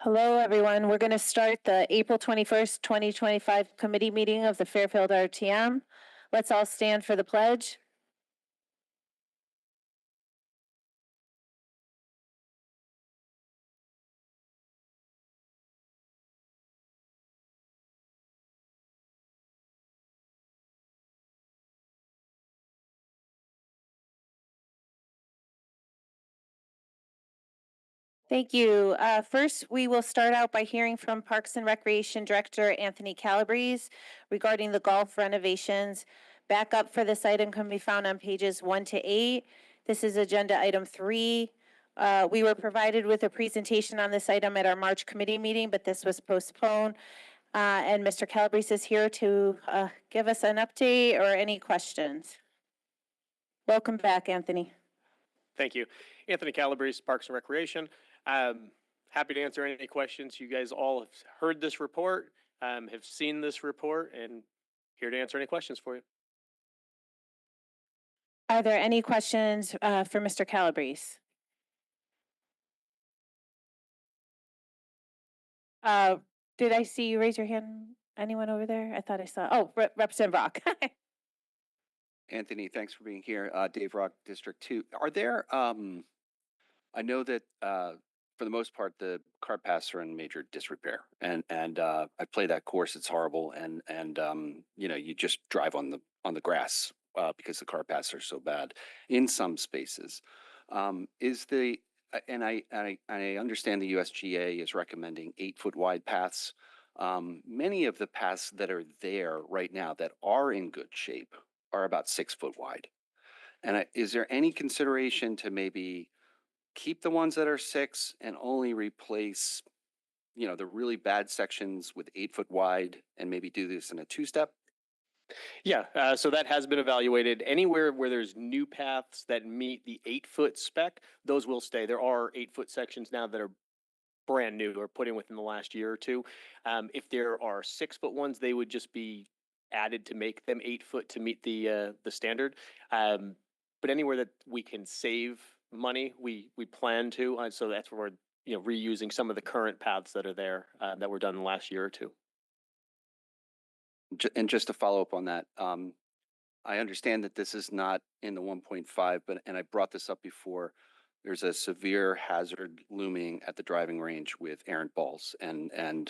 Hello, everyone. We're going to start the April 21st, 2025 committee meeting of the Fairfield RTM. Let's all stand for the pledge. Thank you. First, we will start out by hearing from Parks and Recreation Director Anthony Calabrese regarding the golf renovations. Backup for this item can be found on pages 1 to 8. This is agenda item 3. We were provided with a presentation on this item at our March committee meeting, but this was postponed. And Mr. Calabrese is here to give us an update or any questions. Welcome back, Anthony. Thank you. Anthony Calabrese, Parks and Recreation. Happy to answer any questions. You guys all have heard this report, have seen this report, and here to answer any questions for you. Are there any questions for Mr. Calabrese? Did I see you raise your hand? Anyone over there? I thought I saw. Oh, Representative Brock. Anthony, thanks for being here. Dave Rock, District 2. Are there, I know that for the most part, the cart paths are in major disrepair, and I play that course. It's horrible, and you know, you just drive on the grass because the cart paths are so bad in some spaces. Is the and I understand the USGA is recommending 8-foot wide paths. Many of the paths that are there right now that are in good shape are about 6 foot wide. And is there any consideration to maybe keep the ones that are 6 and only replace, you know, the really bad sections with 8 foot wide, and maybe do this in a 2-step? Yeah, so that has been evaluated. Anywhere where there's new paths that meet the 8-foot spec, those will stay. There are 8-foot sections now that are brand new or put in within the last year or two. If there are 6-foot ones, they would just be added to make them 8 foot to meet the standard. But anywhere that we can save money, we plan to. So that's where we're reusing some of the current paths that are there that were done in the last year or two. And just to follow up on that, I understand that this is not in the 1.5, and I brought this up before. There's a severe hazard looming at the driving range with errant balls, and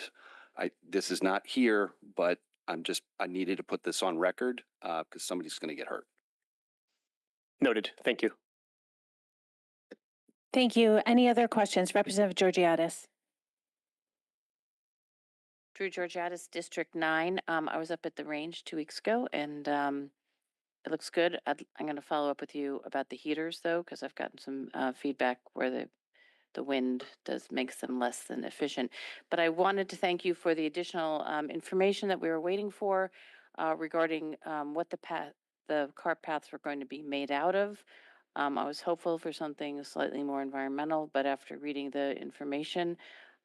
this is not here, but I needed to put this on record because somebody's going to get hurt. Noted. Thank you. Thank you. Any other questions? Representative Georgiadis. Drew Georgiadis, District 9. I was up at the range 2 weeks ago, and it looks good. I'm going to follow up with you about the heaters, though, because I've gotten some feedback where the wind does make them less than efficient. But I wanted to thank you for the additional information that we were waiting for regarding what the cart paths were going to be made out of. I was hopeful for something slightly more environmental, but after reading the information,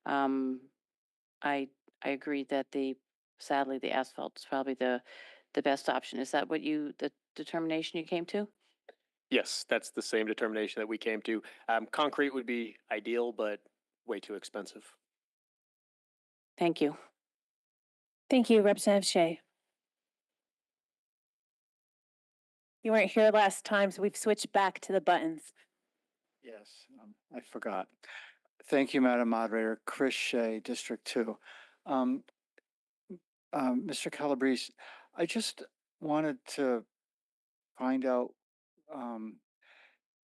I agree that sadly the asphalt is probably the best option. Is that what the determination you came to? Yes, that's the same determination that we came to. Concrete would be ideal, but way too expensive. Thank you. Thank you, Representative Shea. You weren't here last time, so we've switched back to the buttons. Yes, I forgot. Thank you, Madam Moderator. Chris Shea, District 2. Mr. Calabrese, I just wanted to find out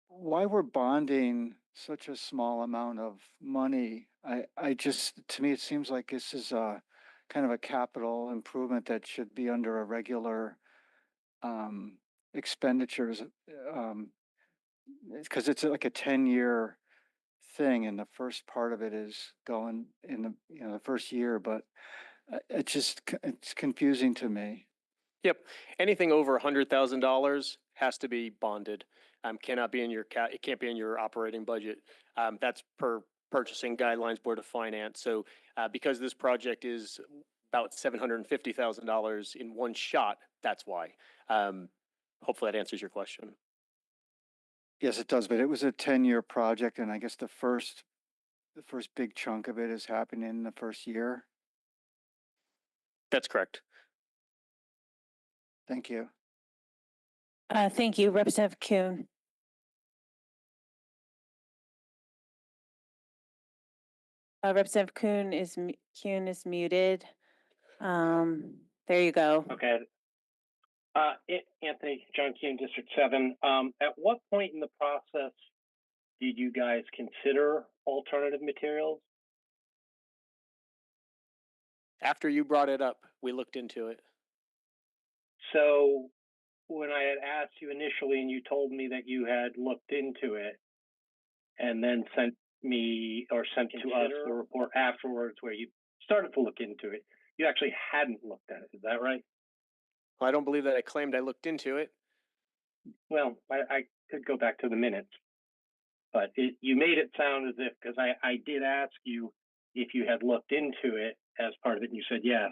why we're bonding such a small amount of money. To me, it seems like this is a kind of a capital improvement that should be under a regular expenditures, because it's like a 10-year thing, and the first part of it is going in the first year, but it's confusing to me. Yep, anything over $100,000 has to be bonded. Cannot be in your it can't be in your operating budget. That's per purchasing guidelines, Board of Finance. So because this project is about $750,000 in one shot, that's why. Hopefully that answers your question. Yes, it does, but it was a 10-year project, and I guess the first the first big chunk of it is happening in the first year. That's correct. Thank you. Thank you, Representative Kuhn. Representative Kuhn is muted. There you go. Okay. Anthony, John Keane, District 7. At what point in the process did you guys consider alternative materials? After you brought it up, we looked into it. So when I had asked you initially and you told me that you had looked into it and then sent me or sent to us the report afterwards where you started to look into it, you actually hadn't looked at it. Is that right? Well, I don't believe that I claimed I looked into it. Well, I could go back to the minutes, but you made it sound as if, because I did ask you if you had looked into it as part of it, and you said yes.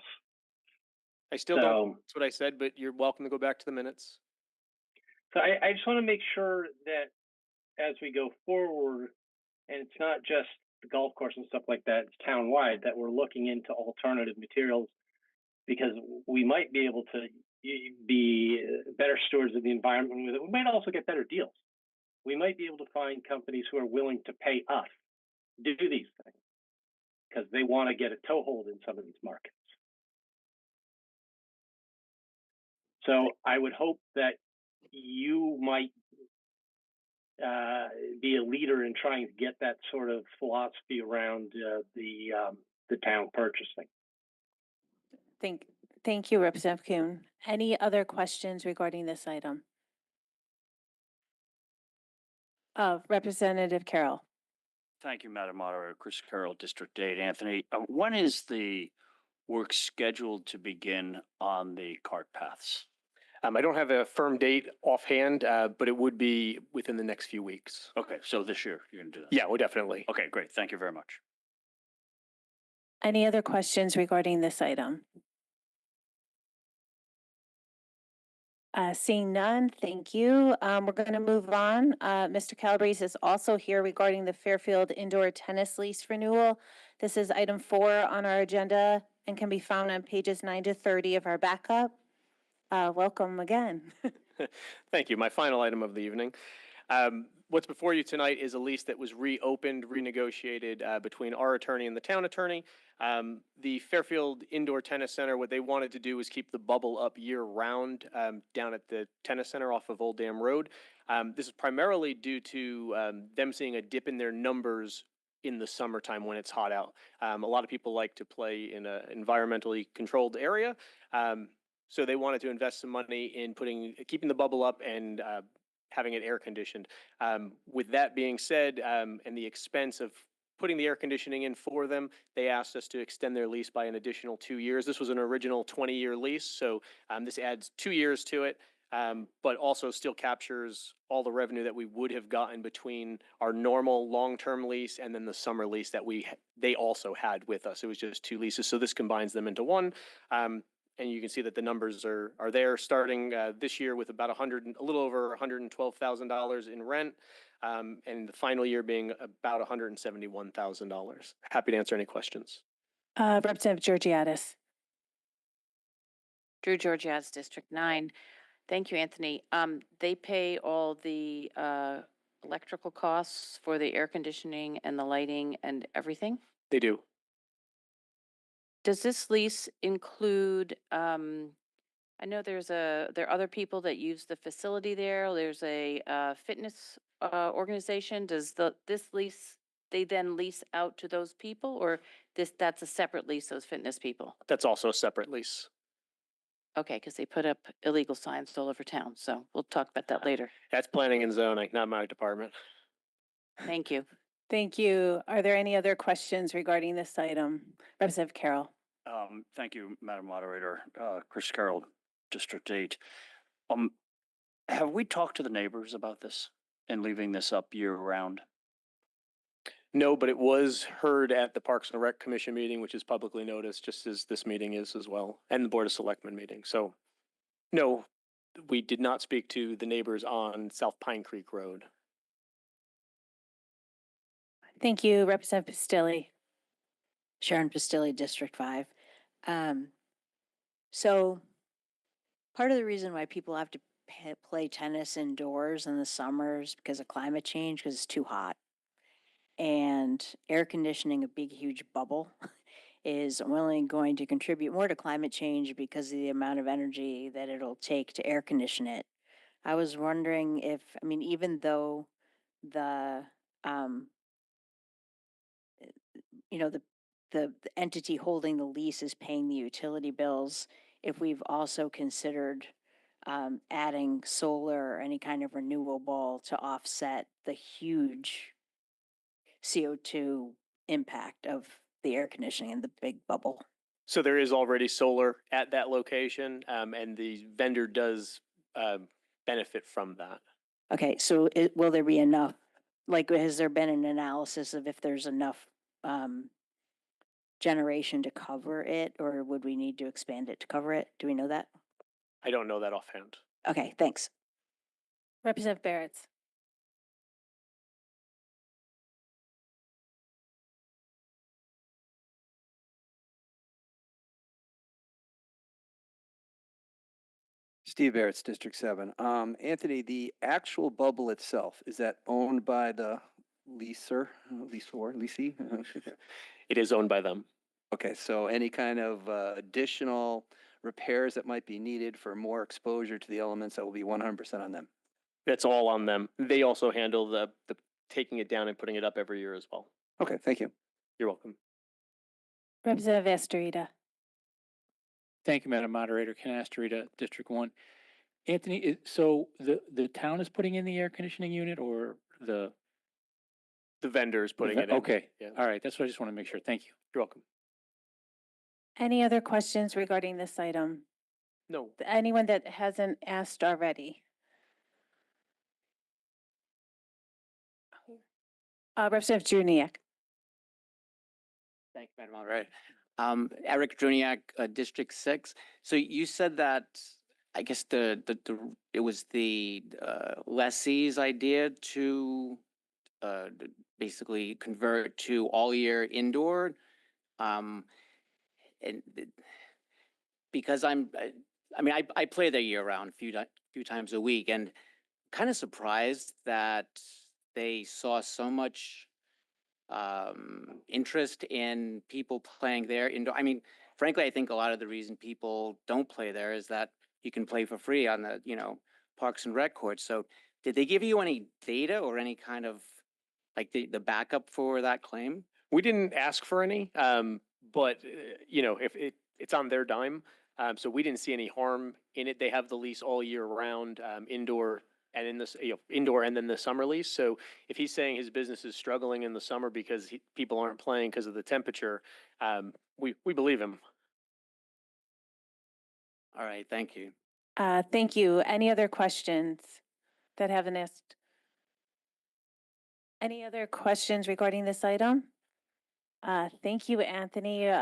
I still don't, that's what I said, but you're welcome to go back to the minutes. So I just want to make sure that as we go forward, and it's not just the golf course and stuff like that, it's town-wide, that we're looking into alternative materials, because we might be able to be better stewards of the environment with it. We might also get better deals. We might be able to find companies who are willing to pay us to do these things because they want to get a toehold in some of these markets. So I would hope that you might be a leader in trying to get that sort of philosophy around the town purchasing. Thank you, Representative Kuhn. Any other questions regarding this item? Representative Carroll. Thank you, Madam Moderator. Chris Carroll, District 8. Anthony, when is the work scheduled to begin on the cart paths? I don't have a firm date offhand, but it would be within the next few weeks. Okay, so this year you're going to do that? Yeah, well, definitely. Okay, great. Thank you very much. Any other questions regarding this item? Seeing none, thank you. We're going to move on. Mr. Calabrese is also here regarding the Fairfield indoor tennis lease renewal. This is item 4 on our agenda and can be found on pages 9 to 30 of our backup. Welcome again. Thank you. My final item of the evening. What's before you tonight is a lease that was reopened, renegotiated between our attorney and the town attorney. The Fairfield Indoor Tennis Center, what they wanted to do was keep the bubble up year-round down at the tennis center off of Old Dam Road. This is primarily due to them seeing a dip in their numbers in the summertime when it's hot out. A lot of people like to play in an environmentally controlled area. So they wanted to invest some money in keeping the bubble up and having it air conditioned. With that being said, and the expense of putting the air conditioning in for them, they asked us to extend their lease by an additional 2 years. This was an original 20-year lease, so this adds 2 years to it, but also still captures all the revenue that we would have gotten between our normal long-term lease and then the summer lease that they also had with us. It was just 2 leases, so this combines them into one. And you can see that the numbers are there, starting this year with about a little over $112,000 in rent, and the final year being about $171,000. Happy to answer any questions. Representative Georgiadis. Drew Georgiadis, District 9. Thank you, Anthony. They pay all the electrical costs for the air conditioning and the lighting and everything? They do. Does this lease include, I know there are other people that use the facility there. There's a fitness organization. Does this lease, they then lease out to those people, or that's a separate lease, those fitness people? That's also a separate lease. Okay, because they put up illegal signs all over town, so we'll talk about that later. That's planning and zoning, not my department. Thank you. Thank you. Are there any other questions regarding this item? Representative Carroll. Thank you, Madam Moderator. Chris Carroll, District 8. Have we talked to the neighbors about this and leaving this up year-round? No, but it was heard at the Parks and Rec Commission meeting, which is publicly noticed, just as this meeting is as well, and the Board of Selectmen meeting. So, no, we did not speak to the neighbors on South Pine Creek Road. Thank you, Representative Pistilli. Sharon Pistilli, District 5. So part of the reason why people have to play tennis indoors in the summers because of climate change, because it's too hot. And air conditioning, a big, huge bubble, is only going to contribute more to climate change because of the amount of energy that it'll take to air condition it. I was wondering if, I mean, even though the, you know, the entity holding the lease is paying the utility bills, if we've also considered adding solar or any kind of renewable to offset the huge CO2 impact of the air conditioning and the big bubble. So there is already solar at that location, and the vendor does benefit from that. Okay, so will there be enough, like, has there been an analysis of if there's enough generation to cover it, or would we need to expand it to cover it? Do we know that? I don't know that offhand. Okay, thanks. Representative Barrett. Steve Barrett's District 7. Anthony, the actual bubble itself, is that owned by the leasor, leasee? It is owned by them. Okay, so any kind of additional repairs that might be needed for more exposure to the elements, that will be 100% on them. That's all on them. They also handle the taking it down and putting it up every year as well. Okay, thank you. You're welcome. Representative Astorita. Thank you, Madam Moderator. Ken Astorita, District 1. Anthony, so the town is putting in the air conditioning unit or the? The vendor is putting it in. Okay, Yeah. all right, that's what I just want to make sure. Thank you. You're welcome. Any other questions regarding this item? No. Anyone that hasn't asked already? Representative Juniak. Thank you, Madam Moderator. Eric Druniak, District 6. So you said that, I guess it was the lessee's idea to basically convert to all year indoor. And because I mean, I play there year round, few times a week, and kind of surprised that they saw so much interest in people playing there indoor. I mean, frankly, I think a lot of the reason people don't play there is that you can play for free on the, Parks and Rec courts. So did they give you any data or any kind of like the backup for that claim? We didn't ask for any, but if it's on their dime, so we didn't see any harm in it. They have the lease all year round, indoor and in this, indoor and then the summer lease. So if he's saying his business is struggling in the summer because people aren't playing because of the temperature, we believe him. All right, thank you. Thank you. Any other questions that haven't asked? Any other questions regarding this item? Thank you, Anthony.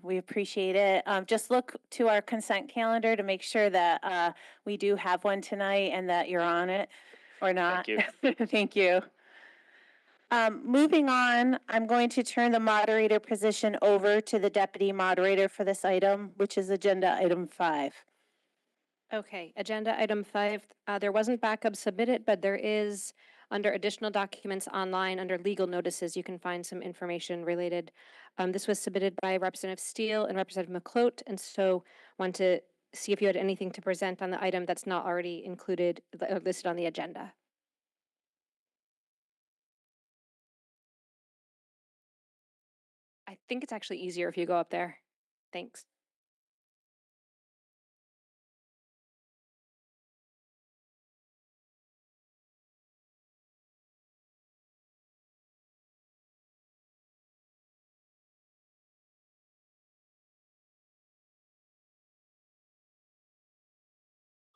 We appreciate it. Just look to our consent calendar to make sure that we do have one tonight and that you're on it or not. Thank you. Thank you. Moving on, I'm going to turn the moderator position over to the deputy moderator for this item, which is agenda item 5. Okay, agenda item 5, there wasn't backup submitted, but there is under additional documents online, under legal notices, you can find some information related. This was submitted by Representative Steele and Representative McClote, and so want to see if you had anything to present on the item that's not already included, listed on the agenda. I think it's actually easier if you go up there. Thanks.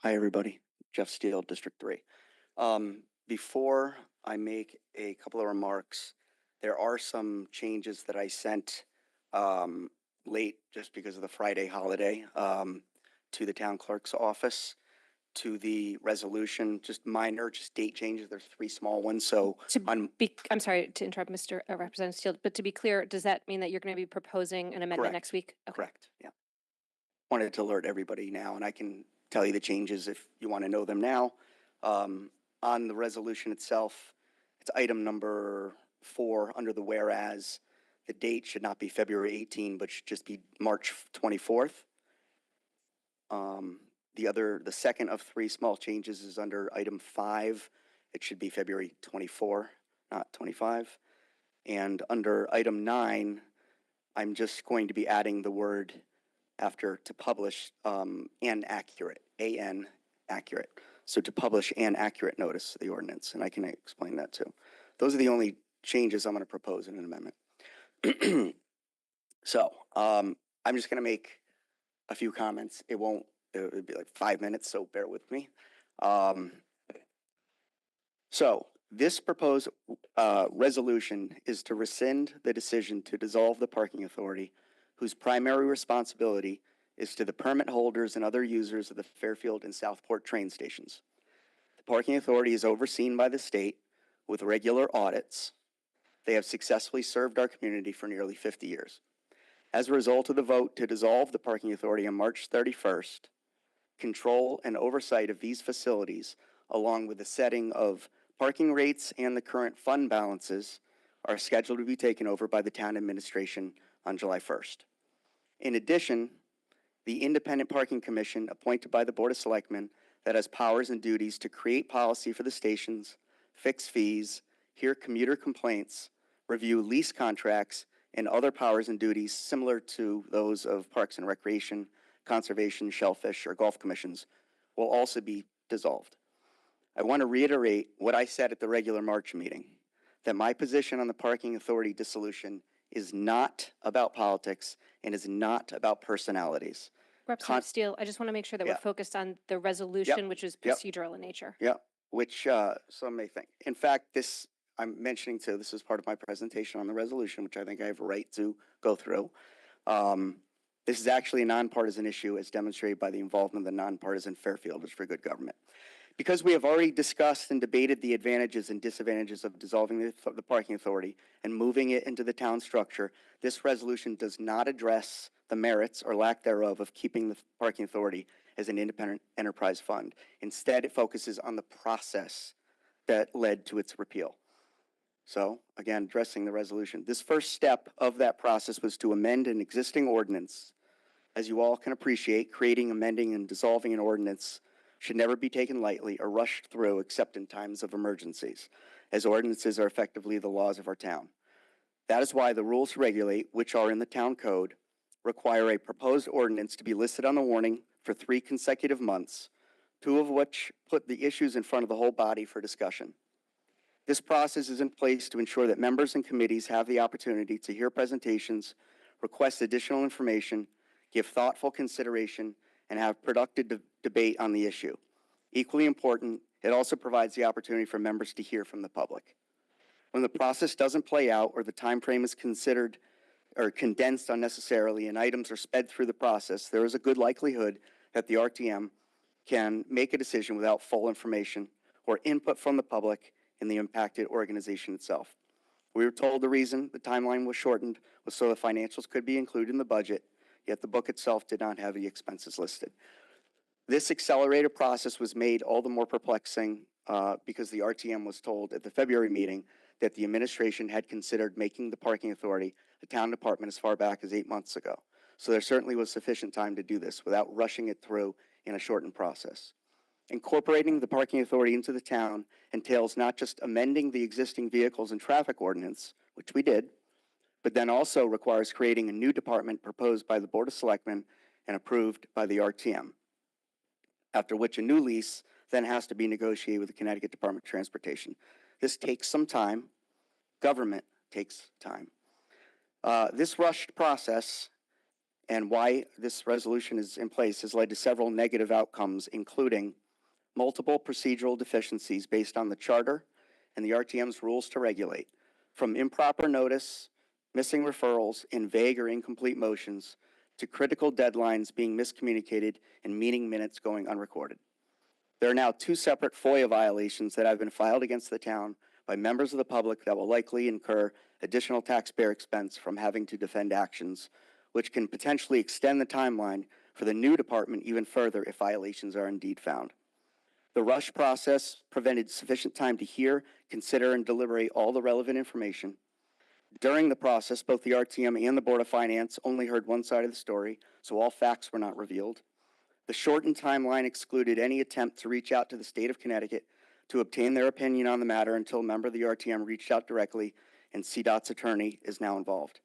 Hi, everybody. Jeff Steele, District 3. Before I make a couple of remarks, there are some changes that I sent late just because of the Friday holiday to the town clerk's office. to the resolution, just minor, just date changes. There's 3 small ones. So I'm sorry to interrupt, Mr. Representative Steele, but to be clear, does that mean that you're going to be proposing an amendment Correct. next week? Okay. correct, yeah. Wanted to alert everybody now, and I can tell you the changes if you want to know them now. On the resolution itself, it's item number 4 under the whereas. The date should not be February 18, but should just be March 24th. The second of 3 small changes is under item 5. It should be February 24, not 25. And under item 9, I'm just going to be adding the word after to publish, and accurate, AN accurate. So to publish an accurate notice of the ordinance, and I can explain that too. Those are the only changes I'm going to propose in an amendment. So I'm just going to make a few comments. It'll be like 5 minutes, so bear with me. So this proposed resolution is to rescind the decision to dissolve the parking authority, whose primary responsibility is to the permit holders and other users of the Fairfield and Southport train stations. The parking authority is overseen by the state with regular audits. They have successfully served our community for nearly 50 years. As a result of the vote to dissolve the parking authority on March 31st, control and oversight of these facilities, along with the setting of parking rates and the current fund balances, are scheduled to be taken over by the town administration on July 1st. In addition, the Independent Parking Commission, appointed by the Board of Selectmen, that has powers and duties to create policy for the stations, fix fees, hear commuter complaints, review lease contracts, and other powers and duties similar to those of Parks and Recreation, Conservation, Shellfish, or Golf Commissions, will also be dissolved. I want to reiterate what I said at the regular March meeting, that my position on the Parking Authority dissolution is not about politics and is not about personalities. Representative Steele, I just want to make sure that we're focused on the resolution, which is procedural in nature. Yeah, which some may think. In fact, this I'm mentioning too, this is part of my presentation on the resolution, which I think I have a right to go through. This is actually a nonpartisan issue as demonstrated by the involvement of the nonpartisan Fairfielders for Good Government. Because we have already discussed and debated the advantages and disadvantages of dissolving the parking authority and moving it into the town structure, this resolution does not address the merits or lack thereof of keeping the parking authority as an independent enterprise fund. Instead, it focuses on the process that led to its repeal. So, again, addressing the resolution. This first step of that process was to amend an existing ordinance. As you all can appreciate, creating, amending, and dissolving an ordinance should never be taken lightly or rushed through except in times of emergencies, as ordinances are effectively the laws of our town. That is why the rules to regulate, which are in the town code, require a proposed ordinance to be listed on the warning for 3 consecutive months, 2 of which put the issues in front of the whole body for discussion. This process is in place to ensure that members and committees have the opportunity to hear presentations, request additional information, give thoughtful consideration, and have productive debate on the issue. Equally important, it also provides the opportunity for members to hear from the public. When the process doesn't play out or the time frame is considered or condensed unnecessarily and items are sped through the process, there is a good likelihood that the RTM can make a decision without full information or input from the public in the impacted organization itself. We were told the reason the timeline was shortened was so the financials could be included in the budget, yet the book itself did not have the expenses listed. This accelerated process was made all the more perplexing because the RTM was told at the February meeting that the administration had considered making the parking authority a town department as far back as 8 months ago. So there certainly was sufficient time to do this without rushing it through in a shortened process. Incorporating the parking authority into the town entails not just amending the existing vehicles and traffic ordinance, which we did, but then also requires creating a new department proposed by the Board of Selectmen and approved by the RTM, after which a new lease then has to be negotiated with the Connecticut Department of Transportation. This takes some time. Government takes time. This rushed process and why this resolution is in place has led to several negative outcomes, including multiple procedural deficiencies based on the charter and the RTM's rules to regulate, from improper notice, missing referrals, and vague or incomplete motions, to critical deadlines being miscommunicated and meeting minutes going unrecorded. There are now 2 separate FOIA violations that have been filed against the town by members of the public that will likely incur additional taxpayer expense from having to defend actions, which can potentially extend the timeline for the new department even further if violations are indeed found. The rush process prevented sufficient time to hear, consider, and deliberate all the relevant information. During the process, both the RTM and the Board of Finance only heard one side of the story, so all facts were not revealed. The shortened timeline excluded any attempt to reach out to the state of Connecticut to obtain their opinion on the matter until a member of the RTM reached out directly, and CDOT's attorney is now involved.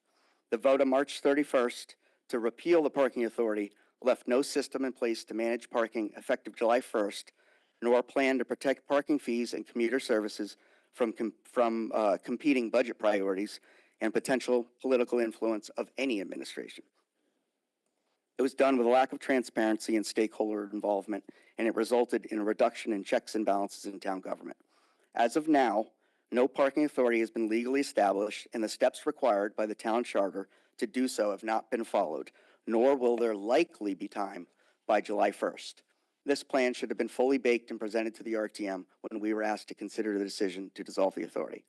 The vote on March 31st to repeal the parking authority left no system in place to manage parking effective July 1st, nor a plan to protect parking fees and commuter services from competing budget priorities and potential political influence of any administration. It was done with a lack of transparency and stakeholder involvement, and it resulted in a reduction in checks and balances in town government. As of now, no parking authority has been legally established, and the steps required by the town charter to do so have not been followed, nor will there likely be time by July 1st. This plan should have been fully baked and presented to the RTM when we were asked to consider the decision to dissolve the authority.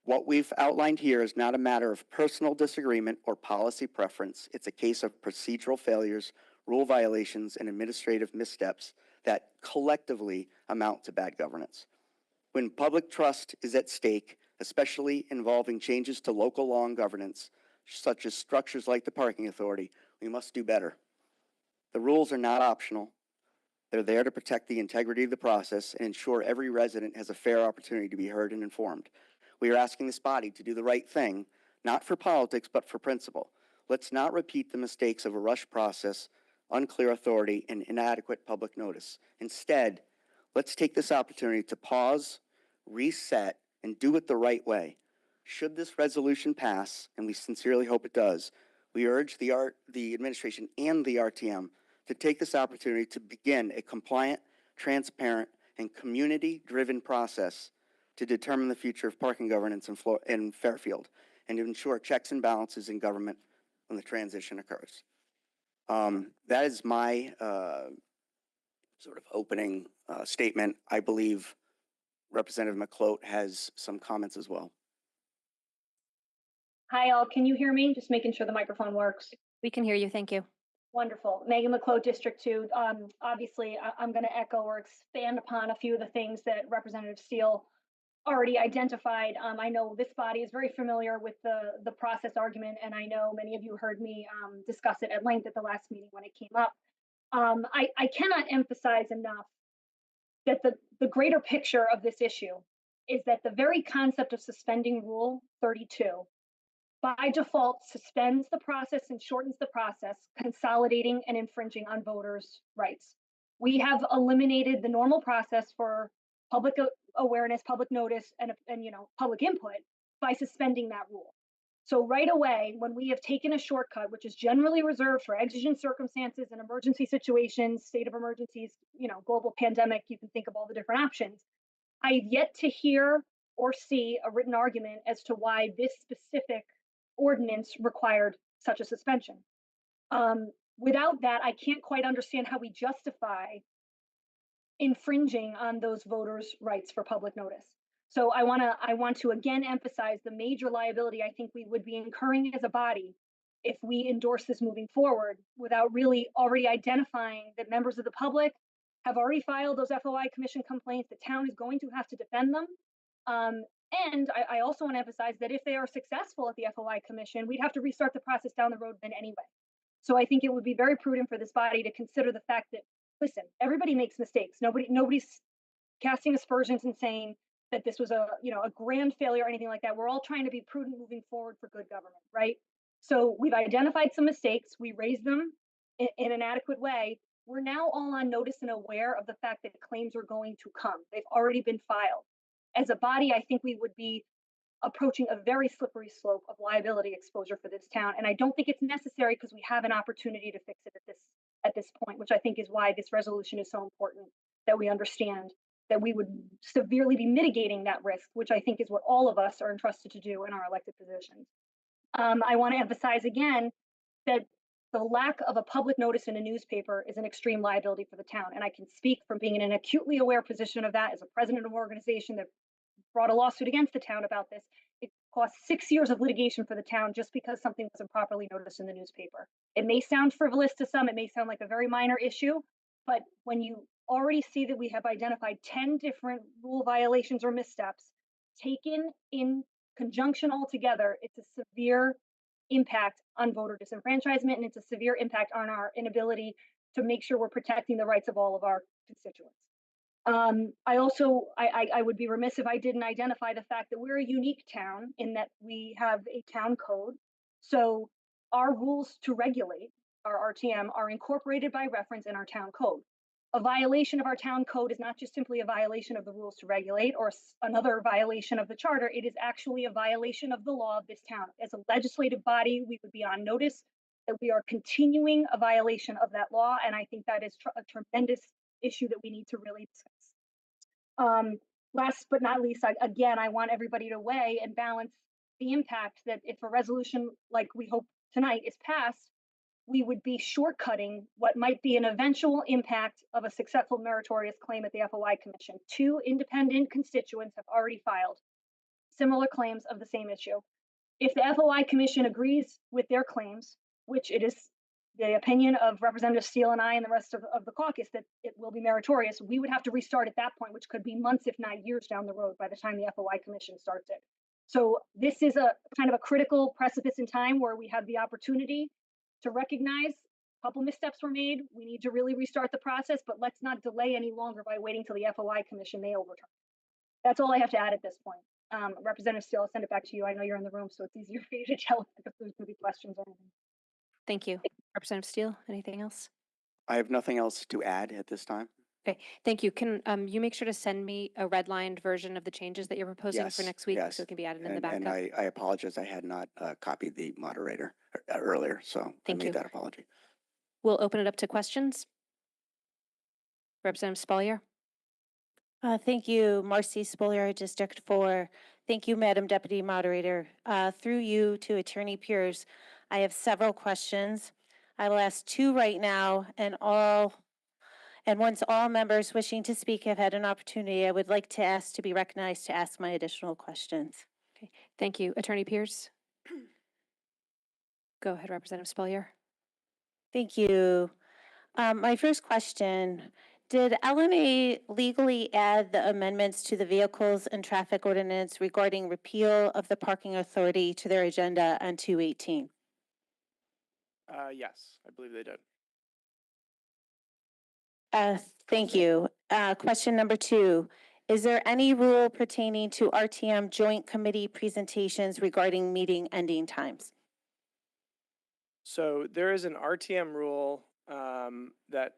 What we've outlined here is not a matter of personal disagreement or policy preference. It's a case of procedural failures, rule violations, and administrative missteps that collectively amount to bad governance. When public trust is at stake, especially involving changes to local law and governance, such as structures like the parking authority, we must do better. The rules are not optional. They're there to protect the integrity of the process and ensure every resident has a fair opportunity to be heard and informed. We are asking this body to do the right thing, not for politics, but for principle. Let's not repeat the mistakes of a rush process, unclear authority, and inadequate public notice. Instead, let's take this opportunity to pause, reset, and do it the right way. Should this resolution pass, and we sincerely hope it does, we urge the administration and the RTM to take this opportunity to begin a compliant, transparent, and community-driven process to determine the future of parking governance in Fairfield and to ensure checks and balances in government when the transition occurs. That is my sort of opening statement. I believe Representative McClote has some comments as well. Hi, all. Can you hear me? Just making sure the microphone works. We can hear you. Thank you. Wonderful. Megan McClote, District 2. Obviously, I'm going to echo or expand upon a few of the things that Representative Steele already identified. I know this body is very familiar with the process argument, and I know many of you heard me discuss it at length at the last meeting when it came up. I cannot emphasize enough that the greater picture of this issue is that the very concept of suspending Rule 32 by default suspends the process and shortens the process, consolidating and infringing on voters' rights. We have eliminated the normal process for public awareness, public notice, and public input by suspending that rule. So right away, when we have taken a shortcut, which is generally reserved for exigent circumstances and emergency situations, state of emergencies, global pandemic, you can think of all the different options. I've yet to hear or see a written argument as to why this specific ordinance required such a suspension. Without that, I can't quite understand how we justify infringing on those voters' rights for public notice. So I want to again emphasize the major liability I think we would be incurring as a body if we endorse this moving forward without really already identifying that members of the public have already filed those FOI commission complaints. The town is going to have to defend them. And I also want to emphasize that if they are successful at the FOI commission, we'd have to restart the process down the road then anyway. So I think it would be very prudent for this body to consider the fact that, listen, everybody makes mistakes. Nobody's casting aspersions and saying that this was a grand failure or anything like that. We're all trying to be prudent moving forward for good government, right? So we've identified some mistakes. We raised them in an adequate way. We're now all on notice and aware of the fact that claims are going to come. They've already been filed. As a body, I think we would be approaching a very slippery slope of liability exposure for this town. And I don't think it's necessary because we have an opportunity to fix it at this point, which I think is why this resolution is so important, that we understand that we would severely be mitigating that risk, which I think is what all of us are entrusted to do in our elected positions. I want to emphasize again that the lack of a public notice in a newspaper is an extreme liability for the town. And I can speak from being in an acutely aware position of that as a president of an organization that brought a lawsuit against the town about this. It cost 6 years of litigation for the town just because something wasn't properly noticed in the newspaper. It may sound frivolous to some, it may sound like a very minor issue, but when you already see that we have identified 10 different rule violations or missteps, taken in conjunction all together, it's a severe impact on voter disenfranchisement, and it's a severe impact on our inability to make sure we're protecting the rights of all of our constituents. I would be remiss if I didn't identify the fact that we're a unique town in that we have a town code. So our rules to regulate, our RTM, are incorporated by reference in our town code. A violation of our town code is not just simply a violation of the rules to regulate or another violation of the charter. It is actually a violation of the law of this town. As a legislative body, we would be on notice that we are continuing a violation of that law. And I think that is a tremendous issue that we need to really discuss. Last but not least, I want everybody to weigh and balance the impact that if a resolution like we hope tonight is passed, we would be shortcutting what might be an eventual impact of a successful meritorious claim at the FOI Commission. 2 independent constituents have already filed similar claims of the same issue. If the FOI Commission agrees with their claims, which it is the opinion of Representative Steele and I and the rest of the caucus that it will be meritorious, we would have to restart at that point, which could be months, if not years down the road by the time the FOI Commission starts it. So this is a kind of a critical precipice in time where we have the opportunity to recognize a couple missteps were made. We need to really restart the process, but let's not delay any longer by waiting till the FOI Commission may overturn. That's all I have to add at this point. Representative Steele, I'll send it back to you. I know you're in the room, so it's easier for you to tell if there's going to be questions or anything. Thank you. Representative Steele, anything else? I have nothing else to add at this time. Okay, thank you. Can you make sure to send me a redlined version of the changes that you're proposing for next week so it can be added in the backup? And I apologize. I had not copied the moderator earlier, so I made that apology. We'll open it up to questions. Representative Spalier. Thank you, Marcy Spoliar, District 4. Thank you, Madam Deputy Moderator. Through you to Attorney Pierce, I have several questions. I will ask 2 right now, and once all members wishing to speak have had an opportunity, I would like to ask to be recognized to ask my additional questions. Okay, thank you. Attorney Pierce. Go ahead, Representative Spalier. Thank you. My first question, did LMA legally add the amendments to the Vehicles and Traffic Ordinance regarding repeal of the parking authority to their agenda on 2/18? Yes, I believe they did. Thank you. Question number 2, is there any rule pertaining to RTM joint committee presentations regarding meeting ending times? So there is an RTM rule that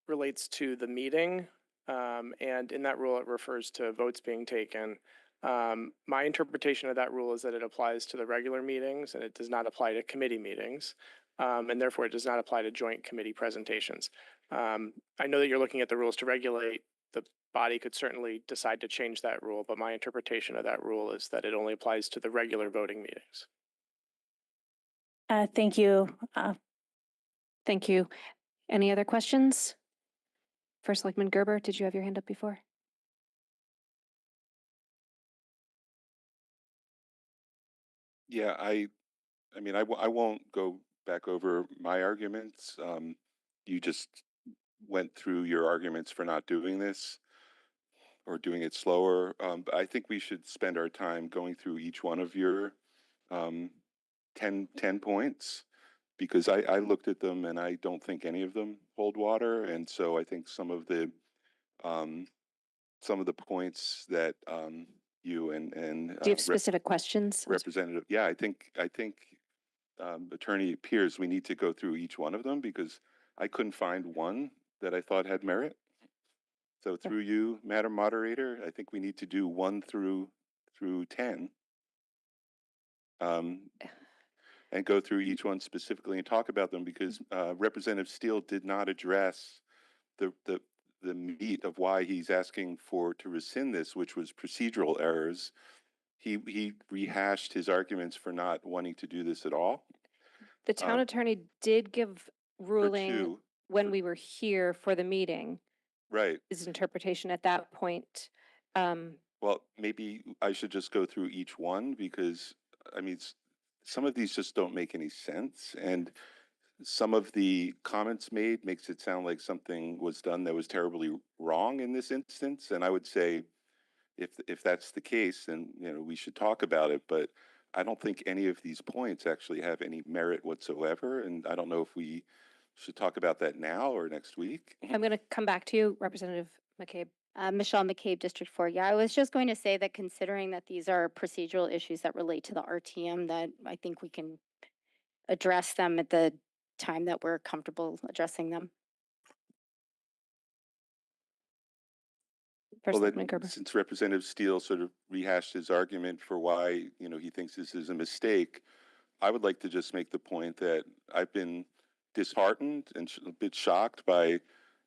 relates to the meeting, and in that rule it refers to votes being taken. My interpretation of that rule is that it applies to the regular meetings and it does not apply to committee meetings, and therefore it does not apply to joint committee presentations. I know that you're looking at the rules to regulate. The body could certainly decide to change that rule, but my interpretation of that rule is that it only applies to the regular voting meetings. Thank you. Thank you. Any other questions? First Selectman Gerber, did you have your hand up before? Yeah, I mean, I won't go back over my arguments. You just went through your arguments for not doing this or doing it slower. But I think we should spend our time going through each one of your 10 points, because I looked at them and I don't think any of them hold water. And so I think some of the points that you and do you have specific questions? Representative, yeah, I think Attorney Pierce, we need to go through each one of them because I couldn't find one that I thought had merit. So through you, Madam Moderator, I think we need to do 1 through 10. And go through each one specifically and talk about them, because Representative Steele did not address the meat of why he's asking to rescind this, which was procedural errors. He rehashed his arguments for not wanting to do this at all. The town attorney did give ruling two, when we were here for the meeting, right. his interpretation at that point. Well, maybe I should just go through each one because, I mean, some of these just don't make any sense. And some of the comments made makes it sound like something was done that was terribly wrong in this instance. And I would say, if that's the case, then, you know, we should talk about it. But I don't think any of these points actually have any merit whatsoever. And I don't know if we should talk about that now or next week. I'm going to come back to you, Representative McCabe. Michelle McCabe, District 4. Yeah, I was just going to say that considering that these are procedural issues that relate to the RTM, that I think we can address them at the time that we're comfortable addressing them. Well, then, since Representative Steele sort of rehashed his argument for why, you know, he thinks this is a mistake, I would like to just make the point that I've been disheartened and a bit shocked by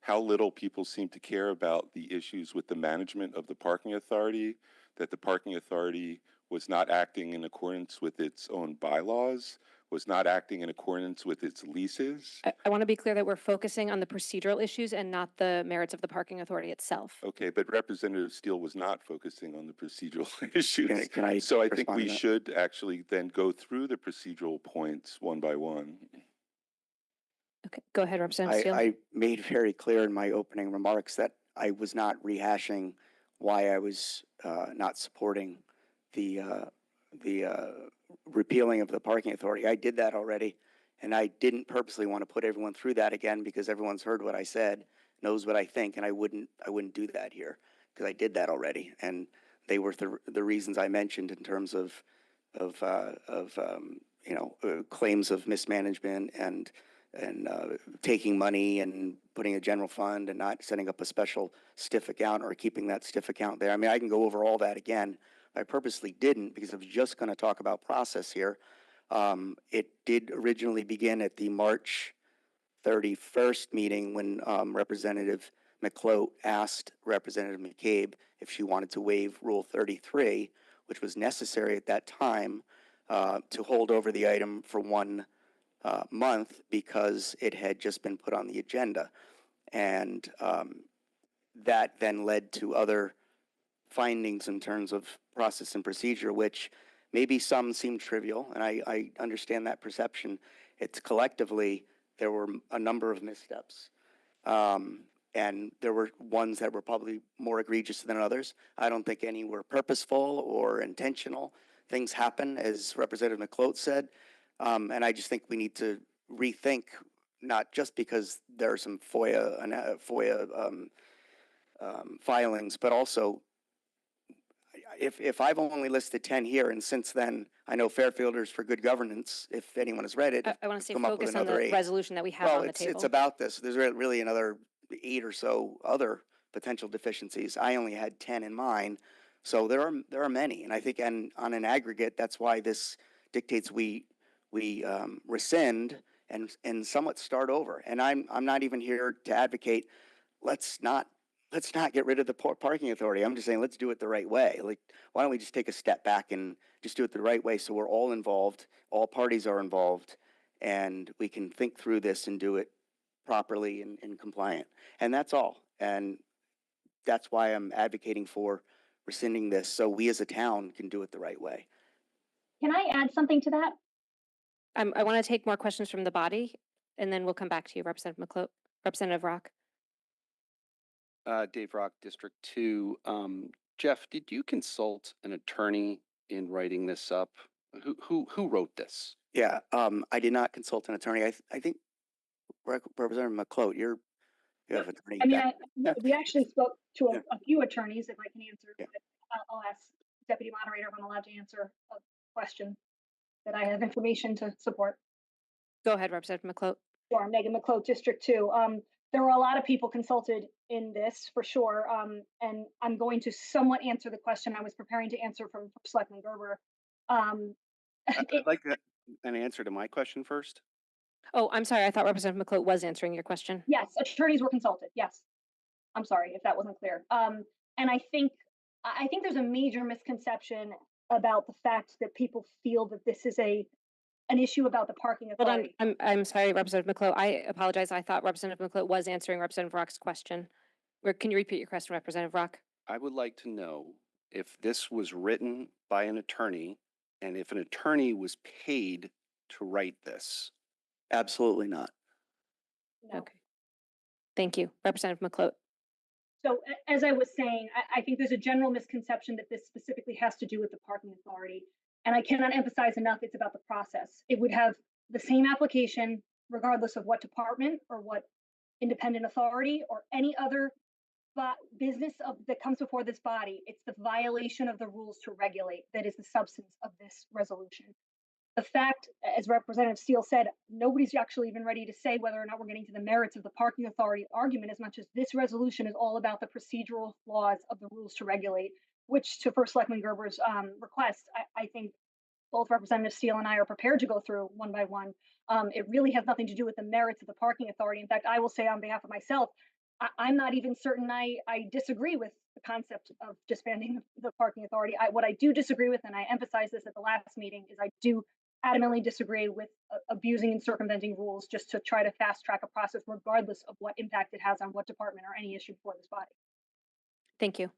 how little people seem to care about the issues with the management of the parking authority, that the parking authority was not acting in accordance with its own bylaws, was not acting in accordance with its leases. I want to be clear that we're focusing on the procedural issues and not the merits of the parking authority itself. Okay, but Representative Steele was not focusing on the procedural issues. Can I So I think respond we to that? should actually then go through the procedural points one by one. Okay, go ahead, Representative Steele. I made very clear in my opening remarks that I was not rehashing why I was not supporting the repealing of the parking authority. I did that already, and I didn't purposely want to put everyone through that again because everyone's heard what I said, knows what I think, and I wouldn't do that here because I did that already, and they were the reasons I mentioned in terms of claims of mismanagement and taking money and putting a general fund and not setting up a special stiff account or keeping that stiff account there. I mean, I can go over all that again. I purposely didn't because I was just going to talk about process here. It did originally begin at the March 31st meeting when Representative McCloat asked Representative McCabe if she wanted to waive Rule 33, which was necessary at that time to hold over the item for 1 month because it had just been put on the agenda. And that then led to other findings in terms of process and procedure, which maybe some seem trivial, and I understand that perception. It's collectively, there were a number of missteps. And there were ones that were probably more egregious than others. I don't think any were purposeful or intentional. Things happen, as Representative McCloat said. And I just think we need to rethink, not just because there are some FOIA filings, but also if I've only listed 10 here, and since then, I know Fairfielders for Good Governance, if anyone has read it, I want to say come up with focus on the another 8. resolution that we have on the table. It's about this. There's really another 8 or so other potential deficiencies. I only had 10 in mine, so there are many, and I think, and on an aggregate, that's why this dictates we rescind and somewhat start over. And I'm not even here to advocate let's not get rid of the parking authority. I'm just saying let's do it the right way. Like, why don't we just take a step back and just do it the right way so we're all involved, all parties are involved, and we can think through this and do it properly and compliant. And that's all. And that's why I'm advocating for rescinding this so we as a town can do it the right way. Can I add something to that? I want to take more questions from the body, and then we'll come back to you, Representative McCloat. Representative Rock. Dave Rock, District 2. Jeff, did you consult an attorney in writing this up? Who wrote this? Yeah, I did not consult an attorney. I think Representative McCloat, you have an attorney. I mean, we actually spoke to a few attorneys, if I can answer, but I'll ask Deputy Moderator if I'm allowed to answer a question that I have information to support. Go ahead, Representative McCloat. Sure, Megan McCloat, District 2. There were a lot of people consulted in this for sure, and I'm going to somewhat answer the question I was preparing to answer from Selectman Gerber. I'd like an answer to my question first. Oh, I'm sorry. I thought Representative McCloat was answering your question. Yes, attorneys were consulted. Yes. I'm sorry if that wasn't clear. And I think there's a major misconception about the fact that people feel that this is a an issue about the parking Hold on, authority. I'm sorry, Representative McClo. I apologize. I thought Representative McClo was answering Representative Rock's question. Can you repeat your question, Representative Rock? I would like to know if this was written by an attorney and if an attorney was paid to write this. Absolutely not. No. Okay. Thank you. Representative McClo. So as I was saying, I think there's a general misconception that this specifically has to do with the parking authority. And I cannot emphasize enough, it's about the process. It would have the same application regardless of what department or what independent authority or any other business that comes before this body. It's the violation of the rules to regulate that is the substance of this resolution. The fact, as Representative Steele said, nobody's actually even ready to say whether or not we're getting to the merits of the parking authority argument, as much as this resolution is all about the procedural flaws of the rules to regulate, which to First Selectman Gerber's request, I think both Representative Steele and I are prepared to go through one by one. It really has nothing to do with the merits of the parking authority. In fact, I will say on behalf of myself, I'm not even certain I disagree with the concept of disbanding the parking authority. What I do disagree with, and I emphasized this at the last meeting, is I do adamantly disagree with abusing and circumventing rules just to try to fast track a process, regardless of what impact it has on what department or any issue before this body. Thank you.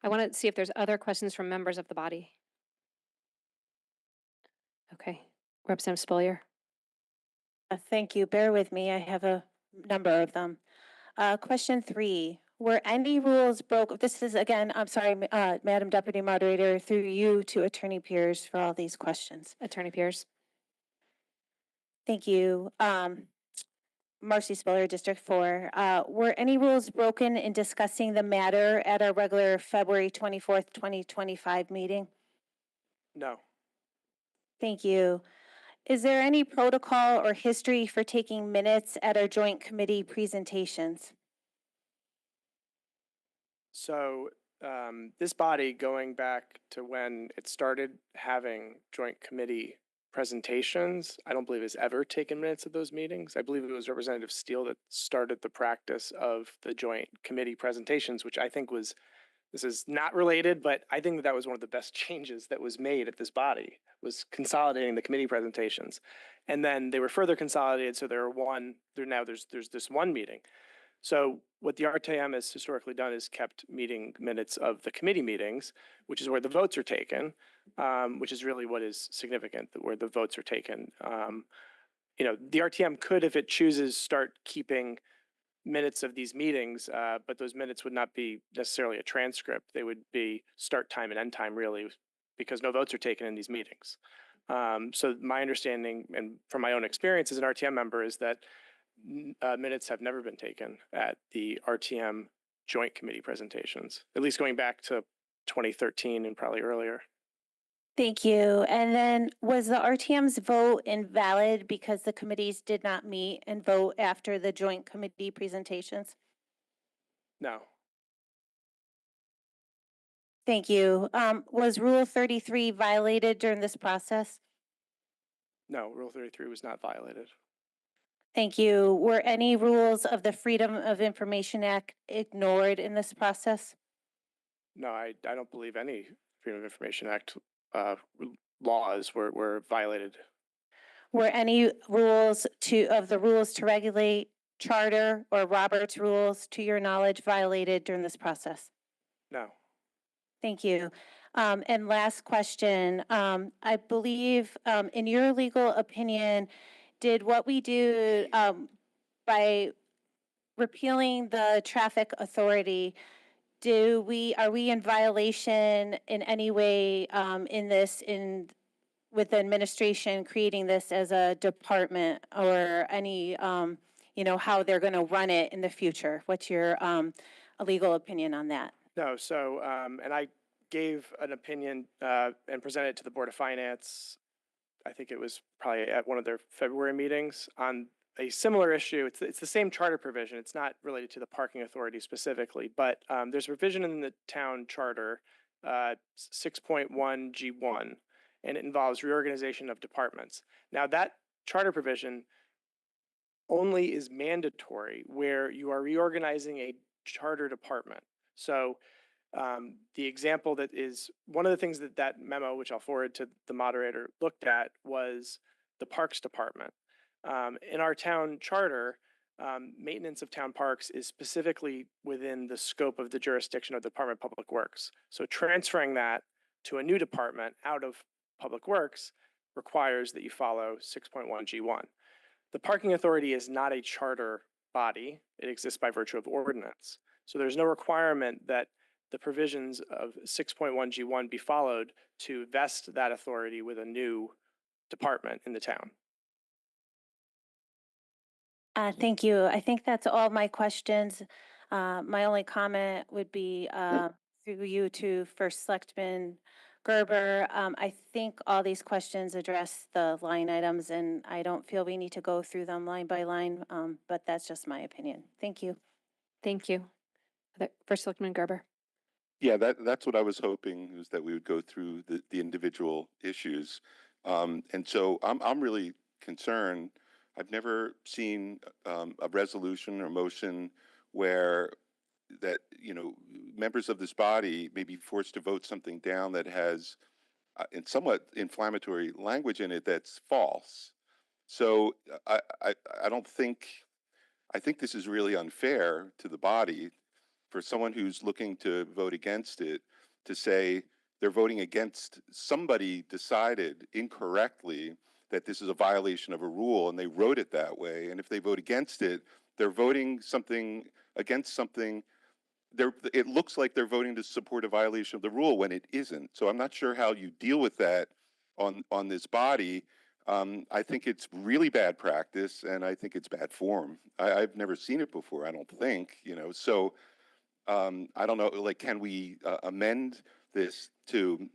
I want to see if there's other questions from members of the body. Okay. Representative Spolier. Thank you. Bear with me. I have a number of them. Question 3. Were any rules broke? This is again, I'm sorry, Madam Deputy Moderator, through you to Attorney Pierce for all these questions. Attorney Pierce. Thank you. Marcy Spolier, District 4. Were any rules broken in discussing the matter at our regular February 24th, 2025 meeting? No. Thank you. Is there any protocol or history for taking minutes at our joint committee presentations? So this body, going back to when it started having joint committee presentations, I don't believe has ever taken minutes of those meetings. I believe it was Representative Steele that started the practice of the joint committee presentations, which I think was, this is not related, but I think that was one of the best changes that was made at this body, was consolidating the committee presentations. And then they were further consolidated, so there's this one meeting. So what the RTM has historically done is kept meeting minutes of the committee meetings, which is where the votes are taken, which is really what is significant, where the votes are taken. The RTM could, if it chooses, start keeping minutes of these meetings, but those minutes would not be necessarily a transcript. They would be start time and end time, really, because no votes are taken in these meetings. So my understanding, and from my own experience as an RTM member, is that minutes have never been taken at the RTM joint committee presentations, at least going back to 2013 and probably earlier. Thank you. And then was the RTM's vote invalid because the committees did not meet and vote after the joint committee presentations? No. Thank you. Was Rule 33 violated during this process? No, Rule 33 was not violated. Thank you. Were any rules of the Freedom of Information Act ignored in this process? No, I don't believe any Freedom of Information Act laws were violated. Were any rules of the rules to regulate, charter, or Robert's rules, to your knowledge, violated during this process? No. Thank you. And last question, I believe in your legal opinion, did what we do by repealing the traffic authority, are we in violation in any way with the administration creating this as a department, or any, how they're going to run it in the future? What's your legal opinion on that? No, so, and I gave an opinion and presented it to the Board of Finance. I think it was probably at one of their February meetings on a similar issue. It's the same charter provision. It's not related to the parking authority specifically, but there's a provision in the town charter, 6.1 G1, and it involves reorganization of departments. Now that charter provision only is mandatory where you are reorganizing a charter department. So the example that is one of the things that memo, which I'll forward to the moderator, looked at was the Parks Department. In our town charter, maintenance of town parks is specifically within the scope of the jurisdiction of the Department of Public Works. So transferring that to a new department out of Public Works requires that you follow 6.1 G1. The Parking Authority is not a charter body. It exists by virtue of ordinance. So there's no requirement that the provisions of 6.1 G1 be followed to vest that authority with a new department in the town. Thank you. I think that's all my questions. My only comment would be through you to First Selectman Gerber. I think all these questions address the line items, and I don't feel we need to go through them line by line, but that's just my opinion. Thank you. Thank you. First Selectman Gerber. Yeah, that's what I was hoping, is that we would go through the individual issues. And so I'm really concerned. I've never seen a resolution or motion where that, members of this body may be forced to vote something down that has in somewhat inflammatory language in it that's false. So I don't think, I think this is really unfair to the body for someone who's looking to vote against it to say they're voting against, somebody decided incorrectly that this is a violation of a rule and they wrote it that way. And if they vote against it, they're voting something against something. It looks like they're voting to support a violation of the rule when it isn't. So I'm not sure how you deal with that on this body. I think it's really bad practice, and I think it's bad form. I've never seen it before, I don't think, so I don't know, like, can we amend this to,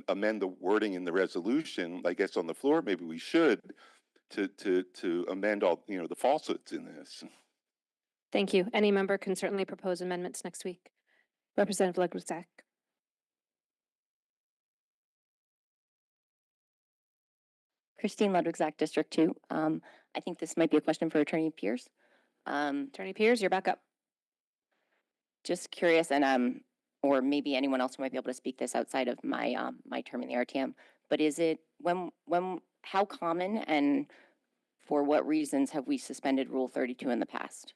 amend the wording in the resolution? I guess on the floor, maybe we should, to amend all, the falsehoods in this. Thank you. Any member can certainly propose amendments next week. Representative Leguzak. Christine Ludwigzak, District 2. I think this might be a question for Attorney Pierce. Attorney Pierce, you're back up. Just curious, and or maybe anyone else who might be able to speak this outside of my my term in the RTM. But is it how common and for what reasons have we suspended Rule 32 in the past?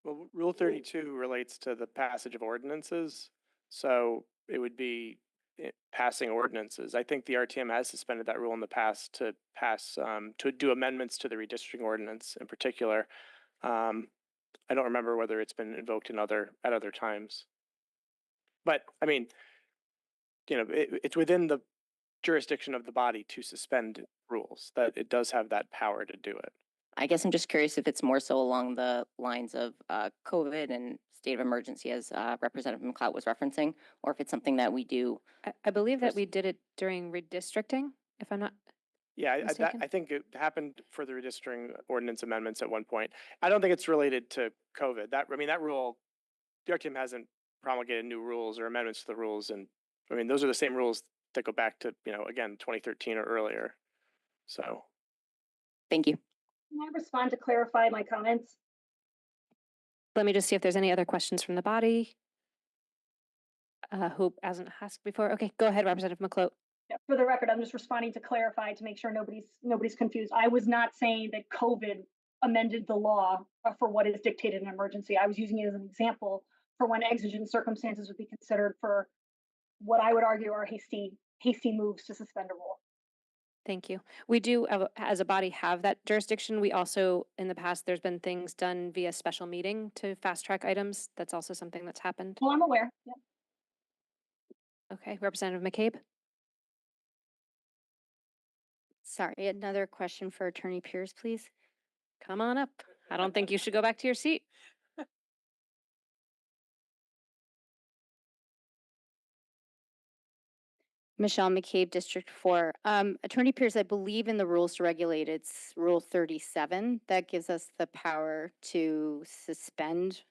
Well, Rule 32 relates to the passage of ordinances, so it would be passing ordinances. I think the RTM has suspended that rule in the past to pass to do amendments to the redistricting ordinance in particular. I don't remember whether it's been invoked at other times, but I mean, it's within the jurisdiction of the body to suspend rules. That it does have that power to do it. I guess I'm just curious if it's more so along the lines of COVID and state of emergency, as Representative McLeod was referencing, or if it's something that we do. I believe that we did it during redistricting, if I'm not. Yeah, I think it happened for the redistricting ordinance amendments at one point. I don't think it's related to COVID. That rule, the RTM hasn't promulgated new rules or amendments to the rules, and I mean those are the same rules that go back to again 2013 or earlier. So, thank you. Can I respond to clarify my comments? Let me just see if there's any other questions from the body. Who hasn't asked before? Okay, go ahead, Representative McLeod. Yeah, for the record, I'm just responding to clarify to make sure nobody's confused. I was not saying that COVID amended the law for what is dictated in an emergency. I was using it as an example for when exigent circumstances would be considered for what I would argue are hasty moves to suspend a rule. Thank you. We do, as a body, have that jurisdiction. We also, in the past, there's been things done via special meeting to fast track items. That's also something that's happened. Well, I'm aware. Yeah. Okay, Representative McCabe. Sorry, another question for Attorney Pierce, please. Come on up. I don't think you should go back to your seat. Michelle McCabe, District 4. Attorney Pierce, I believe in the rules to regulate, it's Rule 37 that gives us the power to suspend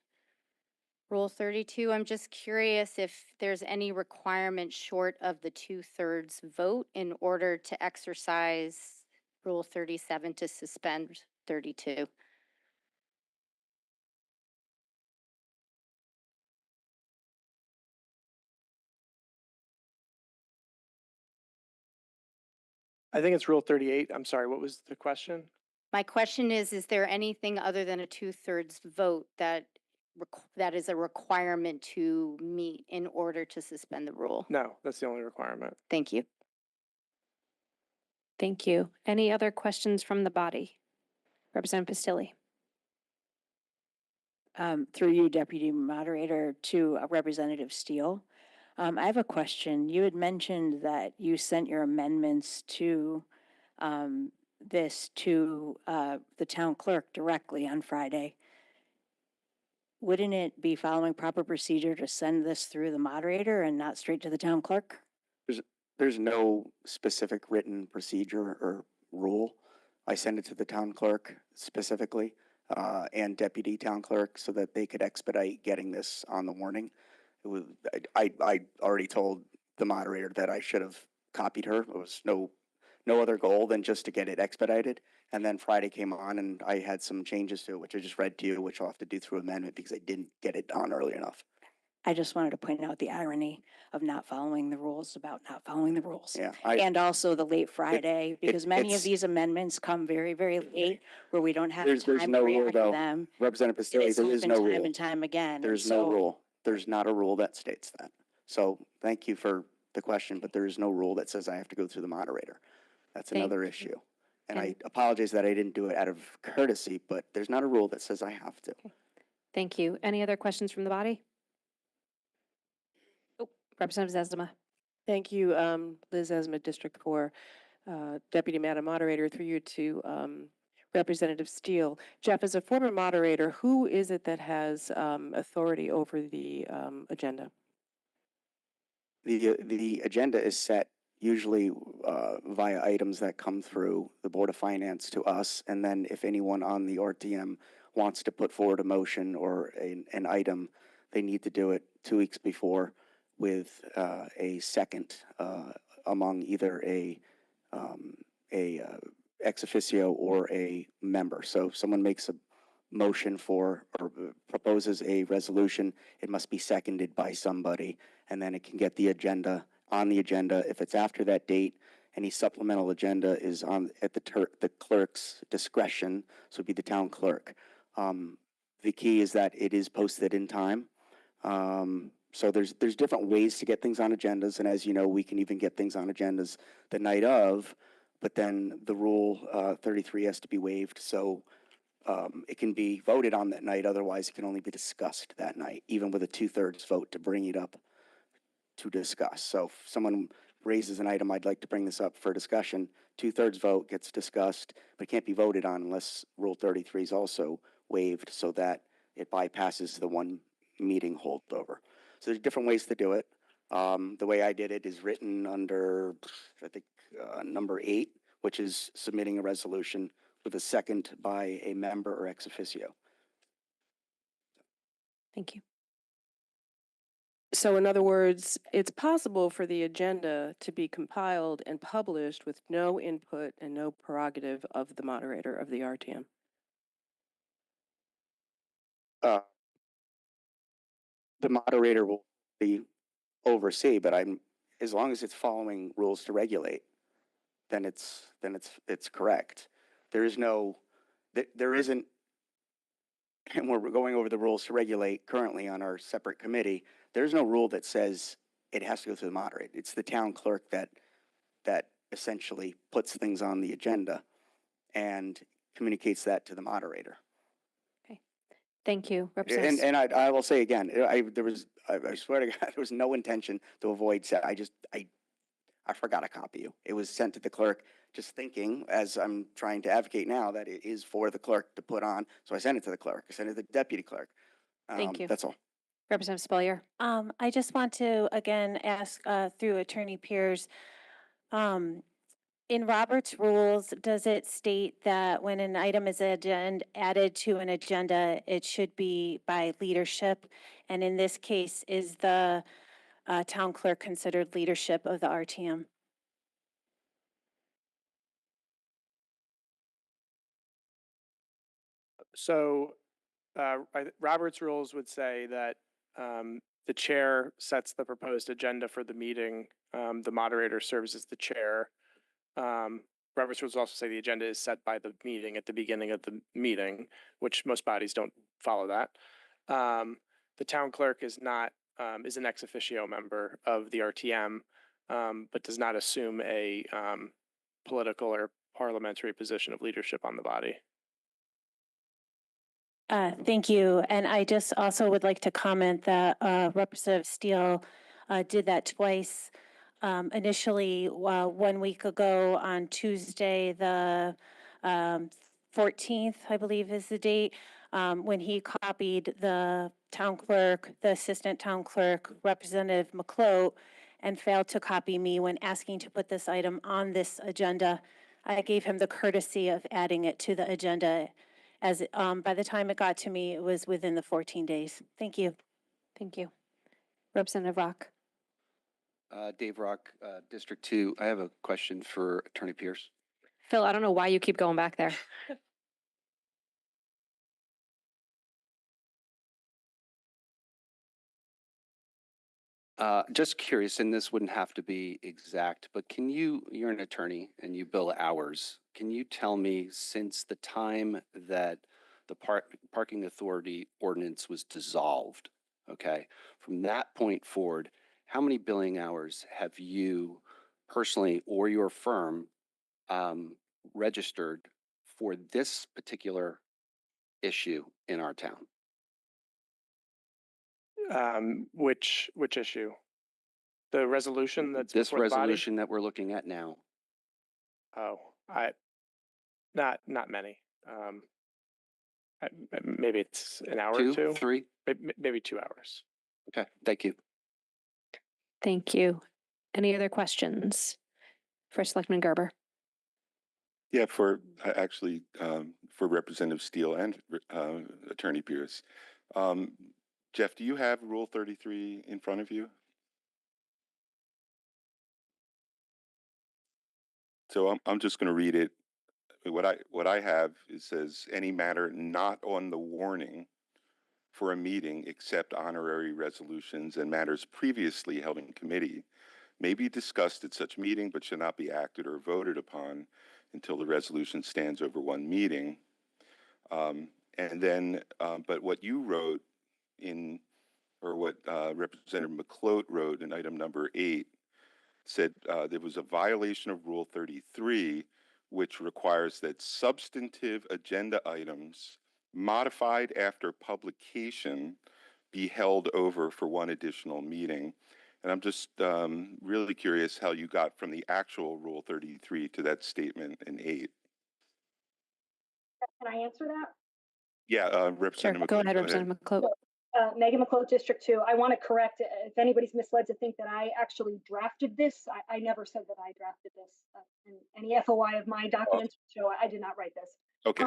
Rule 32. I'm just curious if there's any requirement short of the 2/3 vote in order to exercise Rule 37 to suspend 32. I think it's Rule 38. I'm sorry, what was the question? My question is there anything other than a 2/3 vote that that is a requirement to meet in order to suspend the rule? No, that's the only requirement. Thank you. Thank you. Any other questions from the body? Representative Pistilli. Through you, Deputy Moderator, to Representative Steele. I have a question. You had mentioned that you sent your amendments to this to the town clerk directly on Friday. Wouldn't it be following proper procedure to send this through the moderator and not straight to the town clerk? There's no specific written procedure or rule. I send it to the town clerk specifically, and deputy town clerk so that they could expedite getting this on the warning. It was, I already told the moderator that I should have copied her. It was no other goal than just to get it expedited. And then Friday came on and I had some changes to it, which I just read to you, which I'll have to do through amendment because I didn't get it on early enough. I just wanted to point out the irony of not following the rules about not following the rules. Yeah. And also the late Friday, because many of it's- these amendments come very, very late where we don't have There's time no to rule react to though. them. Representative Pistilli, It's there is happened no time rule. and time again. and There's no so- rule. There's not a rule that states that. So thank you for the question, but there is no rule that says I have to go through the moderator. That's another issue. And I apologize that I didn't do it out of courtesy, but there's not a rule that says I have to. Thank you. Any other questions from the body? Oh, Representative Zezima. Thank you, Liz Esma, District 4, Deputy Madam Moderator, through you to Representative Steele. Jeff, as a former moderator, who is it that has authority over the agenda? The agenda is set usually via items that come through the Board of Finance to us. And then if anyone on the RTM wants to put forward a motion or an item, they need to do it 2 weeks before with a second among either a ex officio or a member. So if someone makes a motion for or proposes a resolution, it must be seconded by somebody, and then it can get the agenda on the agenda. If it's after that date, any supplemental agenda is on at the clerk's discretion, so it'd be the town clerk. The key is that it is posted in time. So there's different ways to get things on agendas, and as you know, we can even get things on agendas the night of, but then the rule 33 has to be waived, so it can be voted on that night. Otherwise, it can only be discussed that night, even with a 2/3 vote to bring it up to discuss. So if someone raises an item, I'd like to bring this up for discussion, 2/3 vote gets discussed, but it can't be voted on unless Rule 33 is also waived so that it bypasses the one meeting holdover. So there's different ways to do it. The way I did it is written under, I think, number 8, which is submitting a resolution with a second by a member or ex officio. Thank you. So in other words, it's possible for the agenda to be compiled and published with no input and no prerogative of the moderator of the RTM. The moderator will be oversee, but as long as it's following rules to regulate, then it's correct. There is no, there isn't, and we're going over the rules to regulate currently on our separate committee. There's no rule that says it has to go through the moderator. It's the town clerk that essentially puts things on the agenda and communicates that to the moderator. Thank you, And Representative. I will say again, I swear to God, there was no intention to avoid. I forgot to copy you. It was sent to the clerk, just thinking, as I'm trying to advocate now, that it is for the clerk to put on. So I sent it to the clerk. I sent it to the deputy clerk. Thank you. That's all. Representative Spalier. I just want to again ask through Attorney Pierce, in Robert's rules, does it state that when an item is added to an agenda, it should be by leadership? And in this case, is the town clerk considered leadership of the RTM? So Robert's rules would say that the chair sets the proposed agenda for the meeting. The moderator serves as the chair. Robert's rules also say the agenda is set by the meeting at the beginning of the meeting, which most bodies don't follow that. The town clerk is not, is an ex officio member of the RTM, but does not assume a political or parliamentary position of leadership on the body. Thank you. And I just also would like to comment that Representative Steele did that twice. Initially, 1 week ago on Tuesday, the 14th, I believe is the date, when he copied the town clerk, the assistant town clerk, Representative McCloat, and failed to copy me when asking to put this item on this agenda. I gave him the courtesy of adding it to the agenda, as by the time it got to me, it was within the 14 days. Thank you. Thank you. Representative Rock. Dave Rock, District 2. I have a question for Attorney Pierce. Phil, I don't know why you keep going back there. Just curious, and this wouldn't have to be exact, but you're an attorney and you bill hours. Can you tell me, since the time that the parking authority ordinance was dissolved, okay, from that point forward, how many billing hours have you personally or your firm registered for this particular issue in our town? Which issue? The resolution that's This before the body? resolution that we're looking at now. Oh, not many. Maybe it's an hour or two. 3? Maybe 2 hours. Okay, thank you. Thank you. Any other questions? For Selectman Gerber. Yeah, for Representative Steele and Attorney Pierce. Jeff, do you have Rule 33 in front of you? So I'm just going to read it. What I have, it says, any matter not on the warning for a meeting except honorary resolutions and matters previously held in committee may be discussed at such meeting but should not be acted or voted upon until the resolution stands over one meeting. But what you wrote or what Representative McCloat wrote in item number 8 said there was a violation of Rule 33, which requires that substantive agenda items modified after publication be held over for one additional meeting. And I'm just really curious how you got from the actual Rule 33 to that statement in 8. Can I answer that? Sure. Yeah, Representative McCloat. Go ahead, Representative McCloat. Megan McCloat, District 2. I want to correct, if anybody's misled to think that I actually drafted this, I never said that I drafted this. And any FOI of my documents show I did not write this. Okay.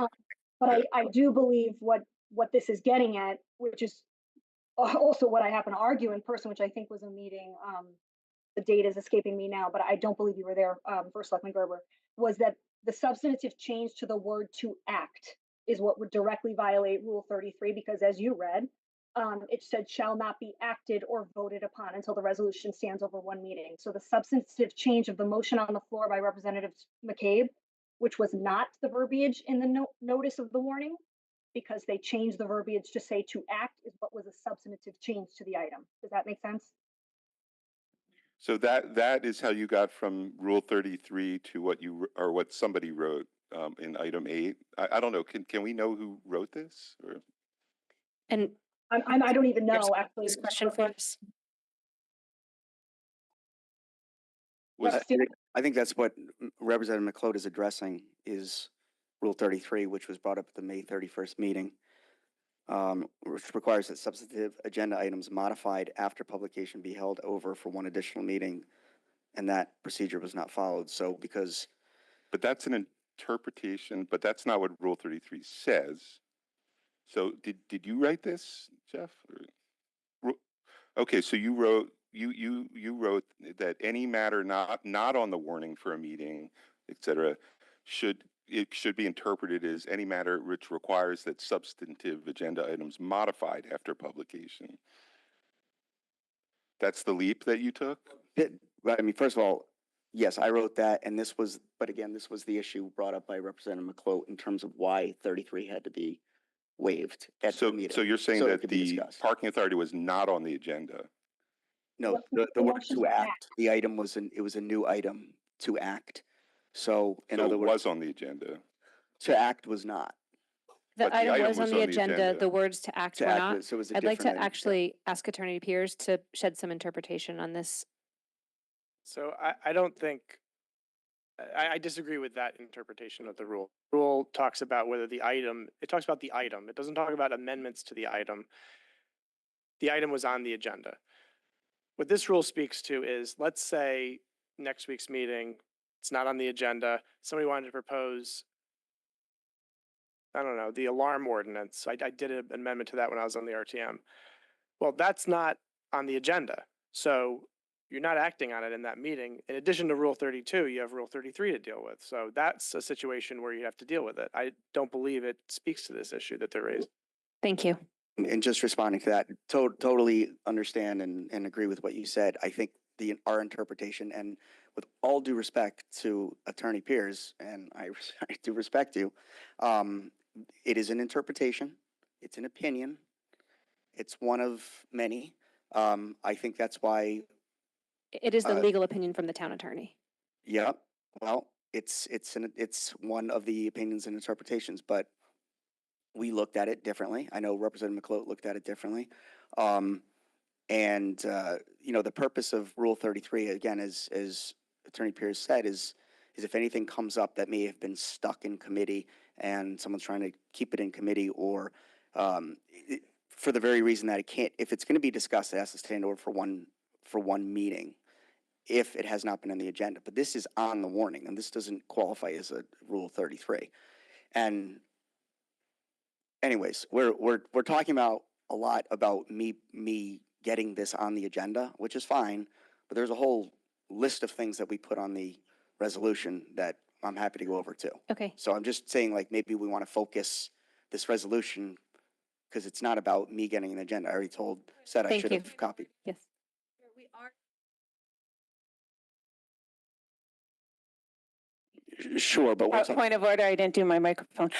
But I do believe what this is getting at, which is also what I happen to argue in person, which I think was a meeting, the date is escaping me now, but I don't believe you were there, First Selectman Gerber, was that the substantive change to the word "to act" is what would directly violate Rule 33, because as you read, it said shall not be acted or voted upon until the resolution stands over one meeting. So the substantive change of the motion on the floor by Representative McCabe, which was not the verbiage in the notice of the warning, because they changed the verbiage to say "to act," is what was a substantive change to the item. Does that make sense? So that is how you got from Rule 33 to what somebody wrote in item 8. I don't know. Can we know who wrote this? Or? And I don't even know, actually. This question for us. I think that's what Representative McCloat is addressing, is Rule 33, which was brought up at the May 31st meeting, which requires that substantive agenda items modified after publication be held over for one additional meeting, and that procedure was not followed. So because... But that's an interpretation, but that's not what Rule 33 says. So did you write this, Jeff? Okay, so you wrote that any matter not on the warning for a meeting, etc., should be interpreted as any matter which requires that substantive agenda items modified after publication. That's the leap that you took? I mean, first of all, Yes, I wrote that, and this was, but again, this was the issue brought up by Representative McClote in terms of why 33 had to be waived at the So, meeting. so you're saying so it that could be the discussed. parking authority was not on the agenda? No, the word to act, the item was, it was a new item to act. So in So other it words, was on the agenda. to act was not. The But the item item was on was the on the agenda, agenda. the words to act To were act not. was, so it was a I'd like different to item. Yeah. actually ask Attorney Pierce to shed some interpretation on this. So I don't think, I disagree with that interpretation of the rule. Rule talks about whether the item, it talks about the item. It doesn't talk about amendments to the item. The item was on the agenda. What this rule speaks to is, let's say next week's meeting, it's not on the agenda. Somebody wanted to propose, I don't know, the alarm ordinance. I did an amendment to that when I was on the RTM. Well, that's not on the agenda. So you're not acting on it in that meeting. In addition to Rule 32, you have Rule 33 to deal with. So that's a situation where you have to deal with it. I don't believe it speaks to this issue that they're raising. Thank you. And just responding to that, totally understand and agree with what you said. I think our interpretation, and with all due respect to Attorney Pierce, and I do respect you, it is an interpretation. It's an opinion. It's one of many. I think that's why. It is the legal opinion from the town attorney. Yeah. Well, it's one of the opinions and interpretations, but we looked at it differently. I know Representative McClote looked at it differently. You know, the purpose of Rule 33, again, as Attorney Pierce said, is if anything comes up that may have been stuck in committee and someone's trying to keep it in committee, or for the very reason that it can't, if it's going to be discussed, it has to stand over for one meeting if it has not been on the agenda. But this is on the warning, and this doesn't qualify as a Rule 33. And anyways, we're talking about a lot about me getting this on the agenda, which is fine, but there's a whole list of things that we put on the resolution that I'm happy to go over too. Okay. So I'm just saying, like, maybe we want to focus this resolution because it's not about me getting an agenda. I already said I Thank should you. have copied. Yes. Sure, but what's Point of order, I didn't do my microphone.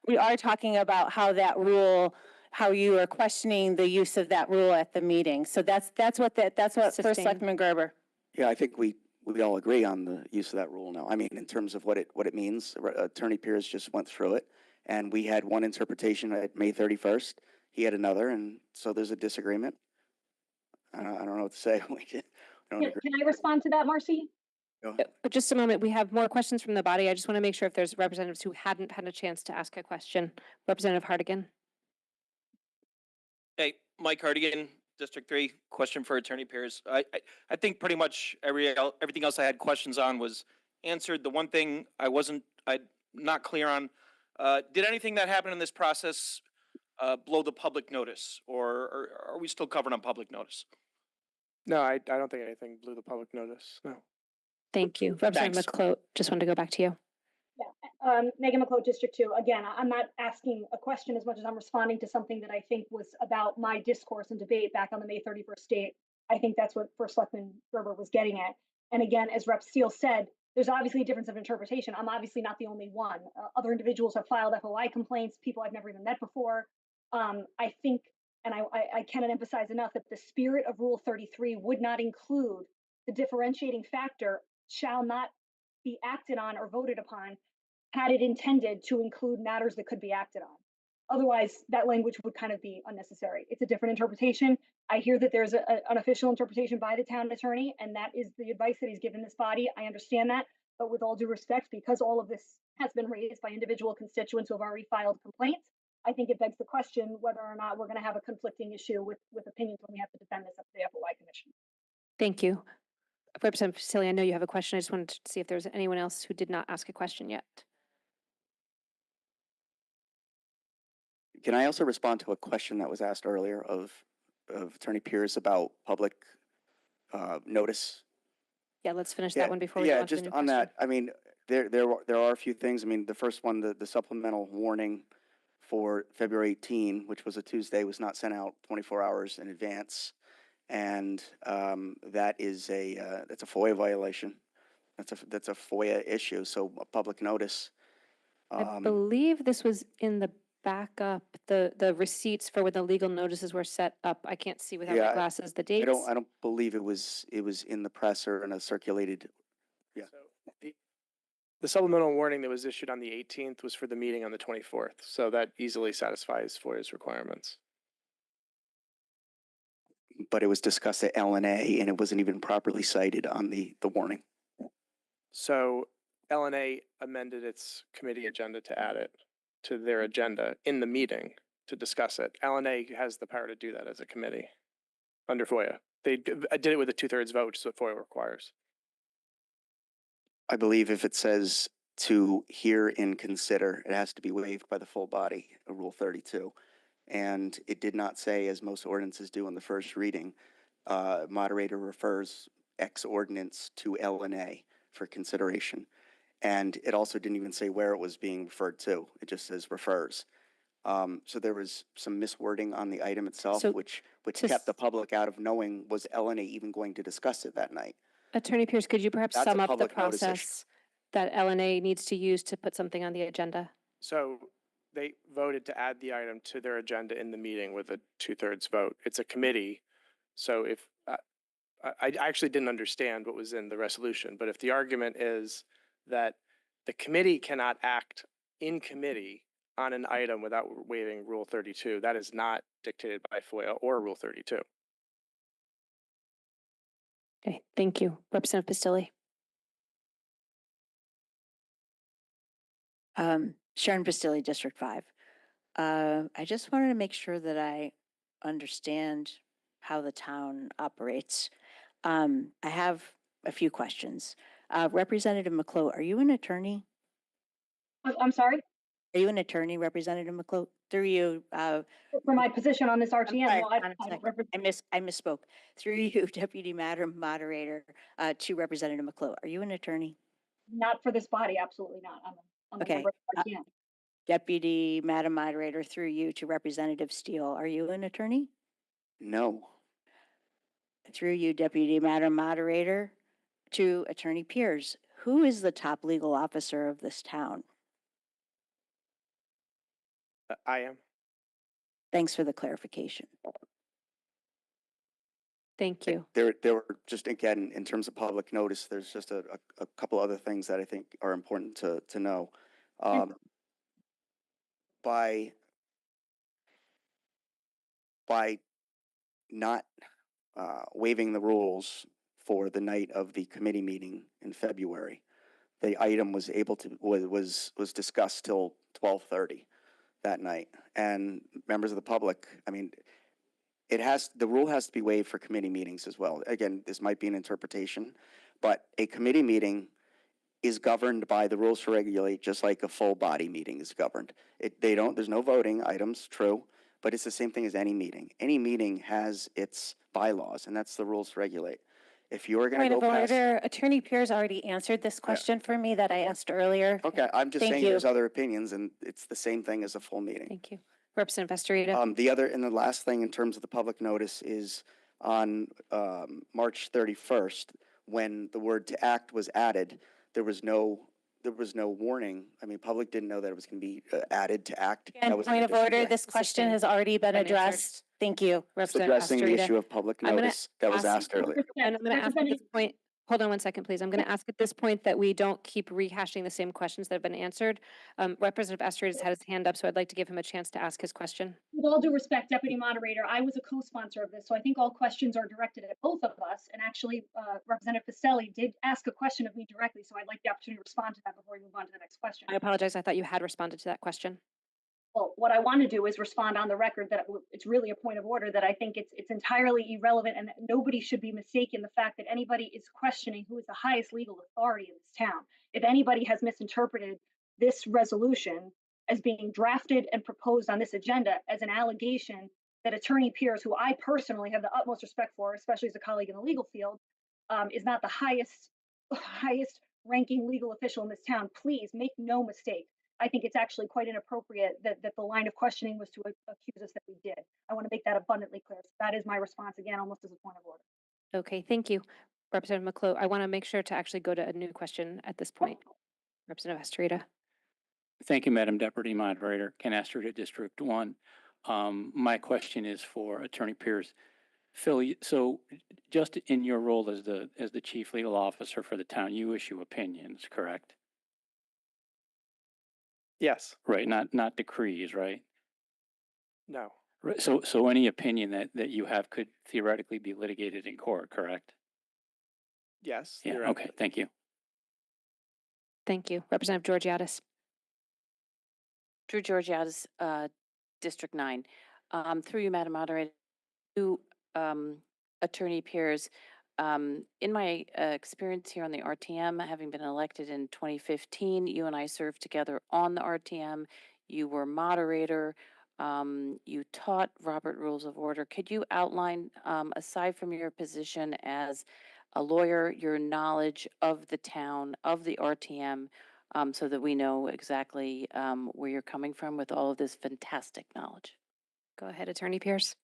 We are talking about how that rule, how you are questioning the use of that rule at the meeting. So that's what First Sustain. Selectman Gerber. Yeah, I think we all agree on the use of that rule now. I mean, in terms of what it means, Attorney Pierce just went through it, and we had one interpretation at May 31st. He had another, and so there's a disagreement. I don't know what to say. We don't agree. Can I respond to that, Marcy? Just a moment. We have more questions from the body. I just want to make sure if there's representatives who hadn't had a chance to ask a question. Representative Hardigan. Hey, Mike Hardigan, District 3. Question for Attorney Pierce. I think pretty much everything else I had questions on was answered. The one thing I'm not clear on, did anything that happened in this process blow the public notice, or are we still covered on public notice? No, I don't think anything blew the public notice. No. Thank you. Representative McClote, just wanted to go back to you. Yeah, Megan McClote, District 2. Again, I'm not asking a question as much as I'm responding to something that I think was about my discourse and debate back on the May 31st date. I think that's what First Selectman Gerber was getting at. And again, as Rep. Steele said, there's obviously a difference of interpretation. I'm obviously not the only one. Other individuals have filed FOI complaints, people I've never even met before. I think, and I cannot emphasize enough, that the spirit of Rule 33 would not include the differentiating factor shall not be acted on or voted upon had it intended to include matters that could be acted on. Otherwise, that language would kind of be unnecessary. It's a different interpretation. I hear that there's an official interpretation by the town attorney, and that is the advice that he's given this body. I understand that, but with all due respect, because all of this has been raised by individual constituents who have already filed complaints, I think it begs the question whether or not we're going to have a conflicting issue with opinions when we have to defend this up to the FOI Commission. Thank you. Representative Facili, I know you have a question. I just wanted to see if there's anyone else who did not ask a question yet. Can I also respond to a question that was asked earlier of Attorney Pierce about public notice? Yeah, let's finish that one before we yeah, go on to the just new on question. that. I mean, there are a few things. I mean, the first one, the supplemental warning for February 18, which was a Tuesday, was not sent out 24 hours in advance, and that is that's a FOIA violation. That's a FOIA issue, so a public notice. I believe this was in the backup, the receipts for when the legal notices were set up. I can't see without my Yeah, glasses, the I dates. don't believe it was in the press or in a circulated. Yeah. So the supplemental warning that was issued on the 18th was for the meeting on the 24th. So that easily satisfies FOIA's requirements. But it was discussed at LNA and it wasn't even properly cited on the warning. So LNA amended its committee agenda to add it to their agenda in the meeting to discuss it. LNA has the power to do that as a committee under FOIA. They did it with a 2/3 vote, which is what FOIA requires. I believe if it says to hear and consider, it has to be waived by the full body, Rule 32. And it did not say, as most ordinances do in the first reading, moderator refers X ordinance to LNA for consideration. And it also didn't even say where it was being referred to. It just says refers. So there was some miswording on the item itself, So which kept the public out of knowing, was LNA even going to discuss it that night? Attorney Pierce, could you perhaps That's a sum up the public notice issue. process that LNA needs to use to put something on the agenda? So they voted to add the item to their agenda in the meeting with a 2/3 vote. It's a committee. So if I actually didn't understand what was in the resolution, but if the argument is that the committee cannot act in committee on an item without waiving Rule 32, that is not dictated by FOIA or Rule 32. Okay, thank you. Representative Pistilli. Sharon Pistilli, District 5. I just wanted to make sure that I understand how the town operates. I have a few questions. Representative McCloat, are you an attorney? I'm sorry, Are you an attorney, Representative McCloat? Through you, for my position on this RTM. sorry, No, hold on a I don't second. represent. I misspoke. Through you, Deputy Madam Moderator, to Representative McCloat, are you an attorney? Not for this body, absolutely not. I'm a Okay, member of RTM. Deputy Madam Moderator, through you to Representative Steele, are you an attorney? No. Through you, Deputy Madam Moderator, to Attorney Pierce, who is the top legal officer of this town? I am. Thanks for the clarification. Thank you. There were just, again, in terms of public notice, there's just a couple other things that I think are important to know. By not waiving the rules for the night of the committee meeting in February, the item was able to was discussed till 12:30 that night. And members of the public, I mean, the rule has to be waived for committee meetings as well. Again, this might be an interpretation, but a committee meeting is governed by the rules to regulate, just like a full body meeting is governed. There's no voting items, true, but it's the same thing as any meeting. Any meeting has its bylaws, and that's the rules to regulate. If you're going to Point go of past, order, Attorney Pierce already answered this question for me that I asked earlier. okay, I'm just Thank saying you. there's other opinions, and it's the same thing as a full meeting. Thank you. Representative Estorita. The other and the last thing in terms of the public notice is on March 31st, when the word "to act" was added, there was no warning. I mean, public didn't know that it was going to be added to act. Again, point of order, this question has already been addressed. Thank you. It's addressing the Estorita. issue of public I'm gonna notice that was asked earlier. And I'm going to ask at this point, hold on one second, please. I'm going to ask at this point that we don't keep rehashing the same questions that have been answered. Representative Estorita has had his hand up, so I'd like to give him a chance to ask his question. With all due respect, Deputy Moderator, I was a co-sponsor of this, so I think all questions are directed at both of us. And actually, Representative Pacelli did ask a question of me directly, so I'd like the opportunity to respond to that before we move on to the next question. I apologize. I thought you had responded to that question. Well, what I want to do is respond on the record that it's really a point of order, that I think it's entirely irrelevant and that nobody should be mistaken the fact that anybody is questioning who is the highest legal authority in this town. If anybody has misinterpreted this resolution as being drafted and proposed on this agenda as an allegation that Attorney Pierce, who I personally have the utmost respect for, especially as a colleague in the legal field, is not the highest ranking legal official in this town, please make no mistake. I think it's actually quite inappropriate that the line of questioning was to accuse us that we did. I want to make that abundantly clear. So that is my response, again, almost as a point of order. Okay, thank you. Representative McClo, I want to make sure to actually go to a new question at this point. Representative Asterita. Thank you, Madam Deputy Moderator. Ken Asterita, District 1. My question is for Attorney Pierce. Phil, so just in your role as the Chief Legal Officer for the town, you issue opinions, correct? Yes. Right, not decrees, right? No. Right, so any opinion that you have could theoretically be litigated in court, correct? Yes. Yeah, theoretically. okay, thank you. Thank you. Representative Georgiadis. Drew Georgiadis, District 9. Through you, Madam Moderator, to Attorney Pierce, in my experience here on the RTM, having been elected in 2015, you and I served together on the RTM. You were moderator. You taught Robert Rules of Order. Could you outline, aside from your position as a lawyer, your knowledge of the town, of the RTM, so that we know exactly where you're coming from with all of this fantastic knowledge? Go ahead, Attorney Pierce.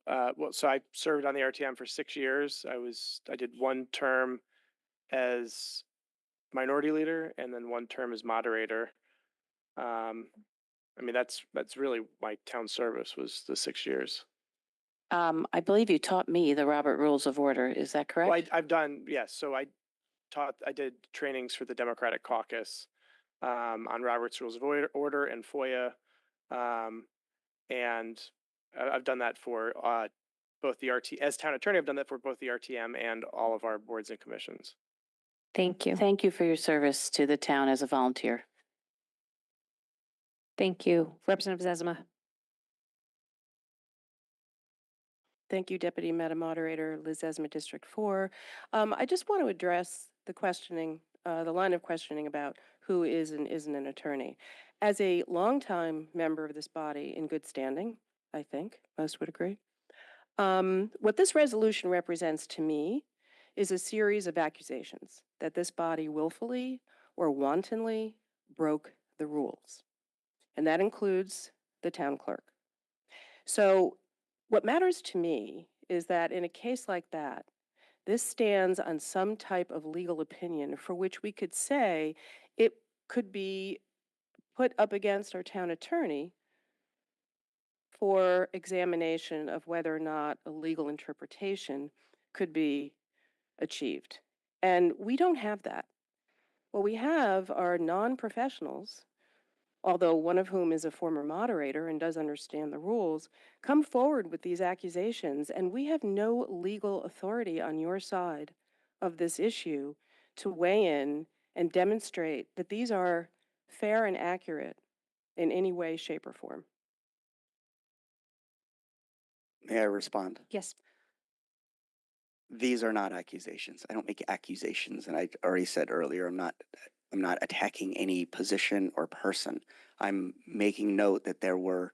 Well, so I served on the RTM for 6 years. I did one term as minority leader and then one term as moderator. I mean, that's really my town service was the 6 years. I believe you taught me the Robert Rules of Order. Is that correct? Well, I've done, yes. So I did trainings for the Democratic Caucus on Robert's Rules of Order and FOIA. And I've done that for both the as town attorney, I've done that for both the RTM and all of our boards and commissions. Thank you. Thank you for your service to the town as a volunteer. Thank you. Representative Zezima. Thank you, Deputy Madam Moderator, Liz Esma, District 4. I just want to address the questioning, the line of questioning about who is and isn't an attorney. As a longtime member of this body in good standing, I think most would agree, what this resolution represents to me is a series of accusations that this body willfully or wantonly broke the rules. And that includes the town clerk. So what matters to me is that in a case like that, this stands on some type of legal opinion for which we could say it could be put up against our town attorney for examination of whether or not a legal interpretation could be achieved. And we don't have that. What we have are non-professionals, although one of whom is a former moderator and does understand the rules, come forward with these accusations, and we have no legal authority on your side of this issue to weigh in and demonstrate that these are fair and accurate in any way, shape, or form. May I respond? Yes. These are not accusations. I don't make accusations, and I already said earlier, I'm not attacking any position or person. I'm making note that there were,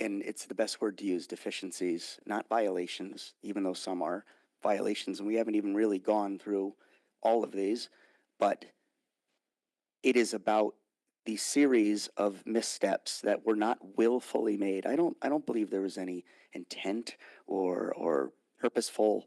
and it's the best word to use, deficiencies, not violations, even though some are violations, and we haven't even really gone through all of these, but it is about the series of missteps that were not willfully made. I don't believe there was any intent or purposeful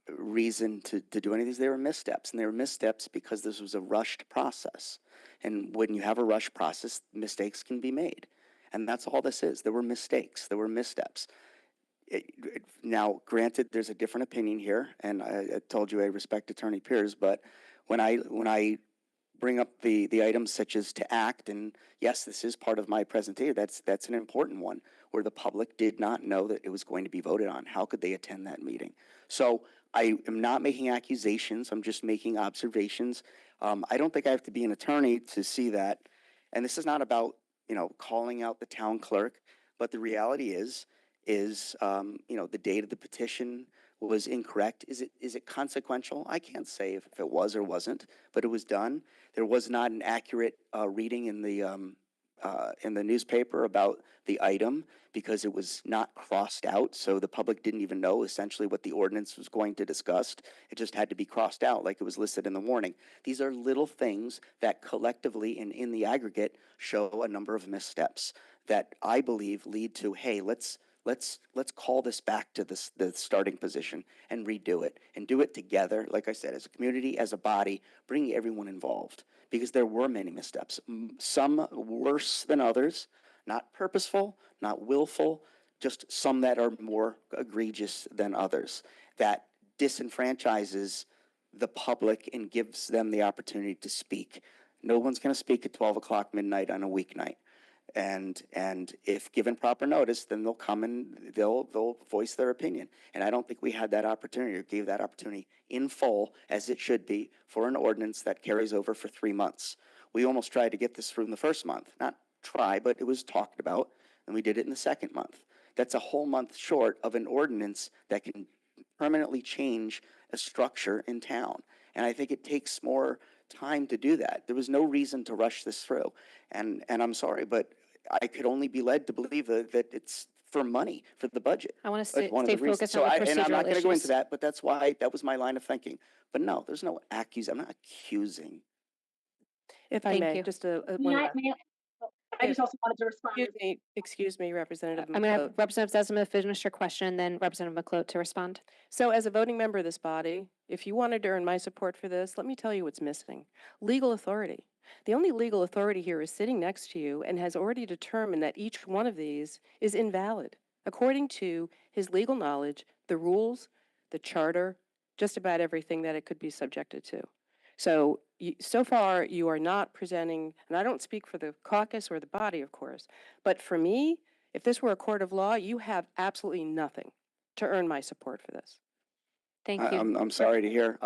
reason to do any of these. They were missteps, and they were missteps because this was a rushed process. And when you have a rushed process, mistakes can be made. And that's all this is. There were mistakes. There were missteps. Now, granted, there's a different opinion here, and I told you I respect Attorney Pierce, but when I bring up the items such as to act, and yes, this is part of my presentation, that's an important one, where the public did not know that it was going to be voted on. How could they attend that meeting? So I am not making accusations, I'm just making observations. I don't think I have to be an attorney to see that, and this is not about, calling out the town clerk, but the reality is, the date of the petition was incorrect. Is it consequential? I can't say if it was or wasn't, but it was done. There was not an accurate reading in the newspaper about the item because it was not crossed out, so the public didn't even know essentially what the ordinance was going to discuss. It just had to be crossed out like it was listed in the warning. These are little things that collectively and in the aggregate show a number of missteps that I believe lead to, hey, let's let's call this back to the starting position and redo it and do it together. Like I said, as a community, as a body, bring everyone involved, because there were many missteps, some worse than others, not purposeful, not willful, just some that are more egregious than others, that disenfranchises the public and gives them the opportunity to speak. No one's going to speak at 12 o'clock midnight on a weeknight. And if given proper notice, then they'll come and they'll voice their opinion. And I don't think we had that opportunity or gave that opportunity in full, as it should be, for an ordinance that carries over for 3 months. We almost tried to get this through in the first month. Not try, but it was talked about, and we did it in the second month. That's a whole month short of an ordinance that can permanently change a structure in town. And I think it takes more time to do that. There was no reason to rush this through. And I'm sorry, but I could only be led to believe that it's for money, for the budget. I want to That's stay, one of the stay reasons. focused So on the and I'm not procedural going to go into issues. that, but that's why, that was my line of thinking. But no, there's no I'm not accusing. If I Thank may, you. just a May one I, last. may I, oh, I just also wanted to respond. Excuse me, Representative I'm going to have McCloud. Representative Zezima finish her question, then Representative McCloud to respond. So as a voting member of this body, if you wanted to earn my support for this, let me tell you what's missing. Legal authority. The only legal authority here is sitting next to you and has already determined that each one of these is invalid, according to his legal knowledge, the rules, the charter, just about everything that it could be subjected to. So, so far, you are not presenting, and I don't speak for the caucus or the body, of course, but for me, if this were a court of law, you have absolutely nothing to earn my support for this. Thank you. I'm sorry to hear.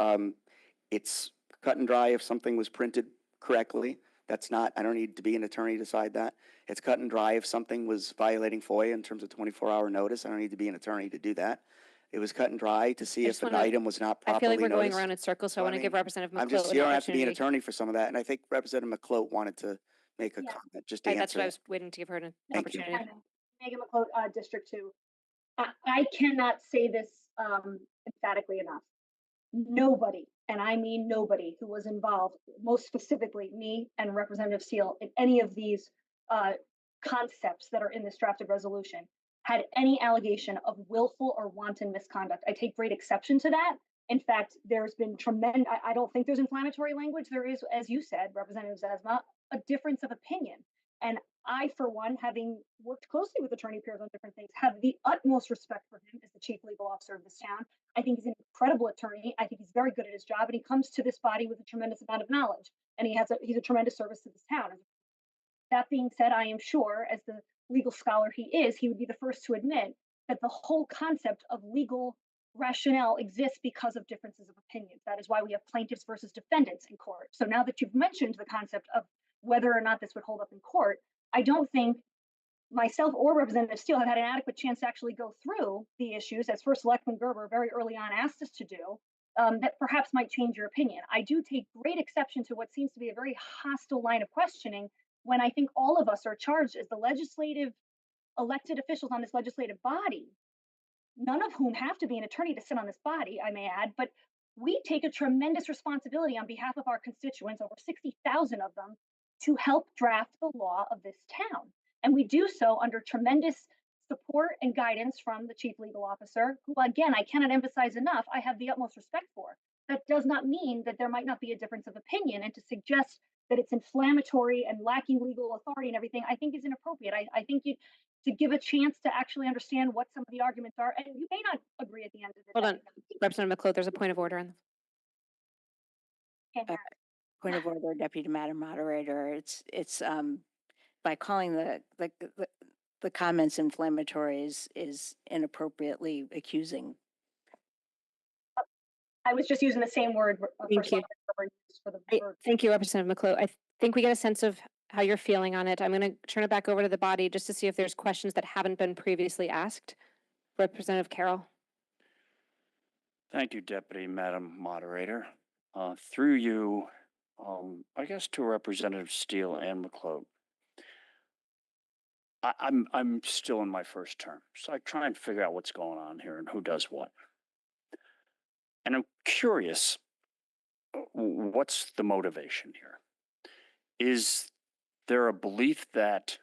It's cut and dry if something was printed correctly. That's not, I don't need to be an attorney to decide that. It's cut and dry if something was violating FOIA in terms of 24-hour notice. I don't need to be an attorney to do that. It was cut and dry to see I if just an wanna- item was not I properly feel like we're going noticed. around in circles, so I want to give Representative I'm McCloud just, an you don't have to be an opportunity. attorney for some of that. And I think Representative McCloud wanted to make a Yeah. comment, just to Right, that's answer what I that. was waiting to give her an Thank you. opportunity. Megan McCloud, District 2. I cannot say this emphatically enough. Nobody, and I mean nobody, who was involved, most specifically me and Representative Steele, in any of these concepts that are in this drafted resolution, had any allegation of willful or wanton misconduct. I take great exception to that. In fact, there's been tremendous, I don't think there's inflammatory language. There is, as you said, Representative Zezima, a difference of opinion. And I, for one, having worked closely with Attorney Pierce on different things, have the utmost respect for him as the chief legal officer of this town. I think he's an incredible attorney. I think he's very good at his job, and he comes to this body with a tremendous amount of knowledge. And he's a tremendous service to this town. That being said, I am sure, as the legal scholar he is, he would be the first to admit that the whole concept of legal rationale exists because of differences of opinions. That is why we have plaintiffs versus defendants in court. So now that you've mentioned the concept of whether or not this would hold up in court, I don't think myself or Representative Steele have had an adequate chance to actually go through the issues, as First Selectman Gerber very early on asked us to do, that perhaps might change your opinion. I do take great exception to what seems to be a very hostile line of questioning when I think all of us are charged as the legislative elected officials on this legislative body, none of whom have to be an attorney to sit on this body, I may add, but we take a tremendous responsibility on behalf of our constituents, over 60,000 of them, to help draft the law of this town. And we do so under tremendous support and guidance from the chief legal officer, who, again, I cannot emphasize enough, I have the utmost respect for. That does not mean that there might not be a difference of opinion, and to suggest that it's inflammatory and lacking legal authority and everything, I think is inappropriate. I think to give a chance to actually understand what some of the arguments are, and you may not agree at the end of the Hold day. on, Representative McCloud, there's a point of order on. Point of order, Deputy Madam Moderator. It's by calling the comments inflammatory is inappropriately accusing. I was just using the same word. Thank you. Thank you, Representative McCloud. I think we get a sense of how you're feeling on it. I'm going to turn it back over to the body just to see if there's questions that haven't been previously asked. Representative Carroll. Thank you, Deputy Madam Moderator. Through you, I guess to Representative Steele and McCloud. I'm still in my first term, so I try and figure out what's going on here and who does what. And I'm curious, what's the motivation here? Is there a belief that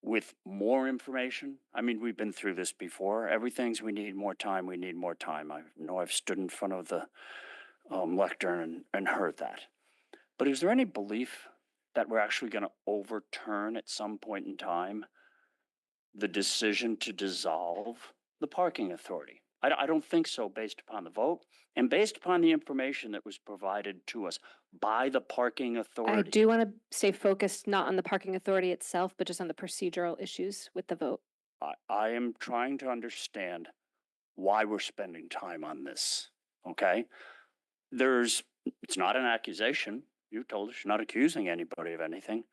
with more information? I mean, we've been through this before. Everything's we need more time, we need more time. I know I've stood in front of the lectern and heard that. But is there any belief that we're actually going to overturn at some point in time the decision to dissolve the parking authority? I don't think so, based upon the vote and based upon the information that was provided to us by the parking I authority. do want to stay focused not on the parking authority itself, but just on the procedural issues with the vote. I am trying to understand why we're spending time on this, okay? It's not an accusation. You told us you're not accusing anybody of anything.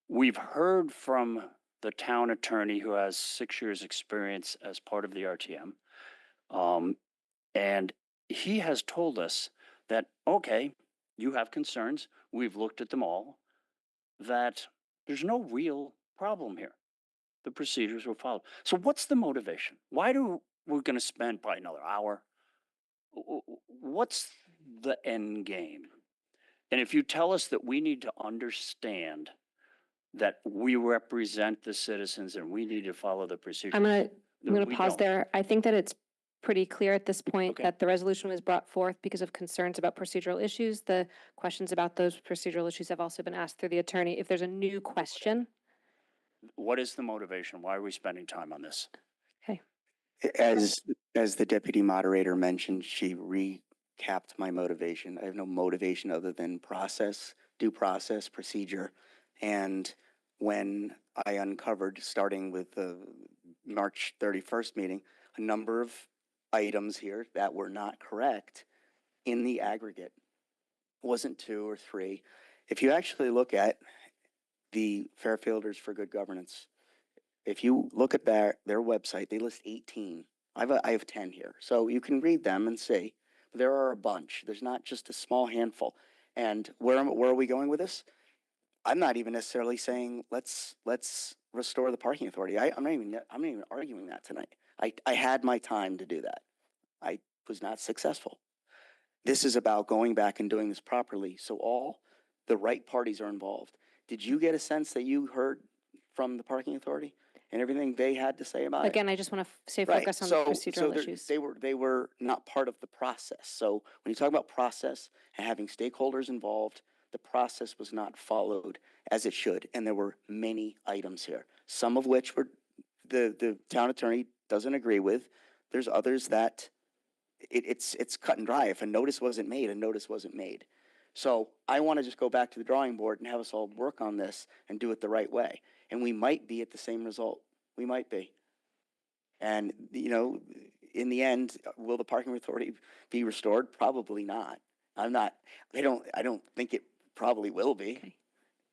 We've heard from the town attorney who has 6 years' experience as part of the RTM. And he has told us that, okay, you have concerns. We've looked at them all, that there's no real problem here. The procedures were followed. So what's the motivation? Why do we're going to spend probably another hour? What's the end game? And if you tell us that we need to understand that we represent the citizens and we need to follow the procedures. I'm then gonna we pause don't. there. I think that it's pretty clear at this point Okay. that the resolution was brought forth because of concerns about procedural issues. The questions about those procedural issues have also been asked through the attorney. If there's a new question, What is the motivation? Why are we spending time on this? As the deputy moderator mentioned, she recapped my motivation. I have no motivation other than process, due process, procedure. And when I uncovered, starting with the March 31st meeting, a number of items here that were not correct in the aggregate. It wasn't 2 or 3. If you actually look at the Fairfielders for Good Governance, if you look at their website, they list 18. I have 10 here. So you can read them and see. There are a bunch. There's not just a small handful. And where are we going with this? I'm not even necessarily saying let's restore the parking authority. I'm not even arguing that tonight. I had my time to do that. I was not successful. This is about going back and doing this properly so all the right parties are involved. Did you get a sense that you heard from the parking authority and everything they had to say about it? again, I just want to stay Right. focused on So the procedural they're- issues. They were not part of the process. So when you talk about process and having stakeholders involved, the process was not followed as it should, and there were many items here. Some of which were the town attorney doesn't agree with. There's others that it's cut and dry. If a notice wasn't made, a notice wasn't made. So I want to just go back to the drawing board and have us all work on this and do it the right way. And we might be at the same result. We might be. And, you know, in the end, will the parking authority be restored? Probably not. I don't think it probably will be. Okay.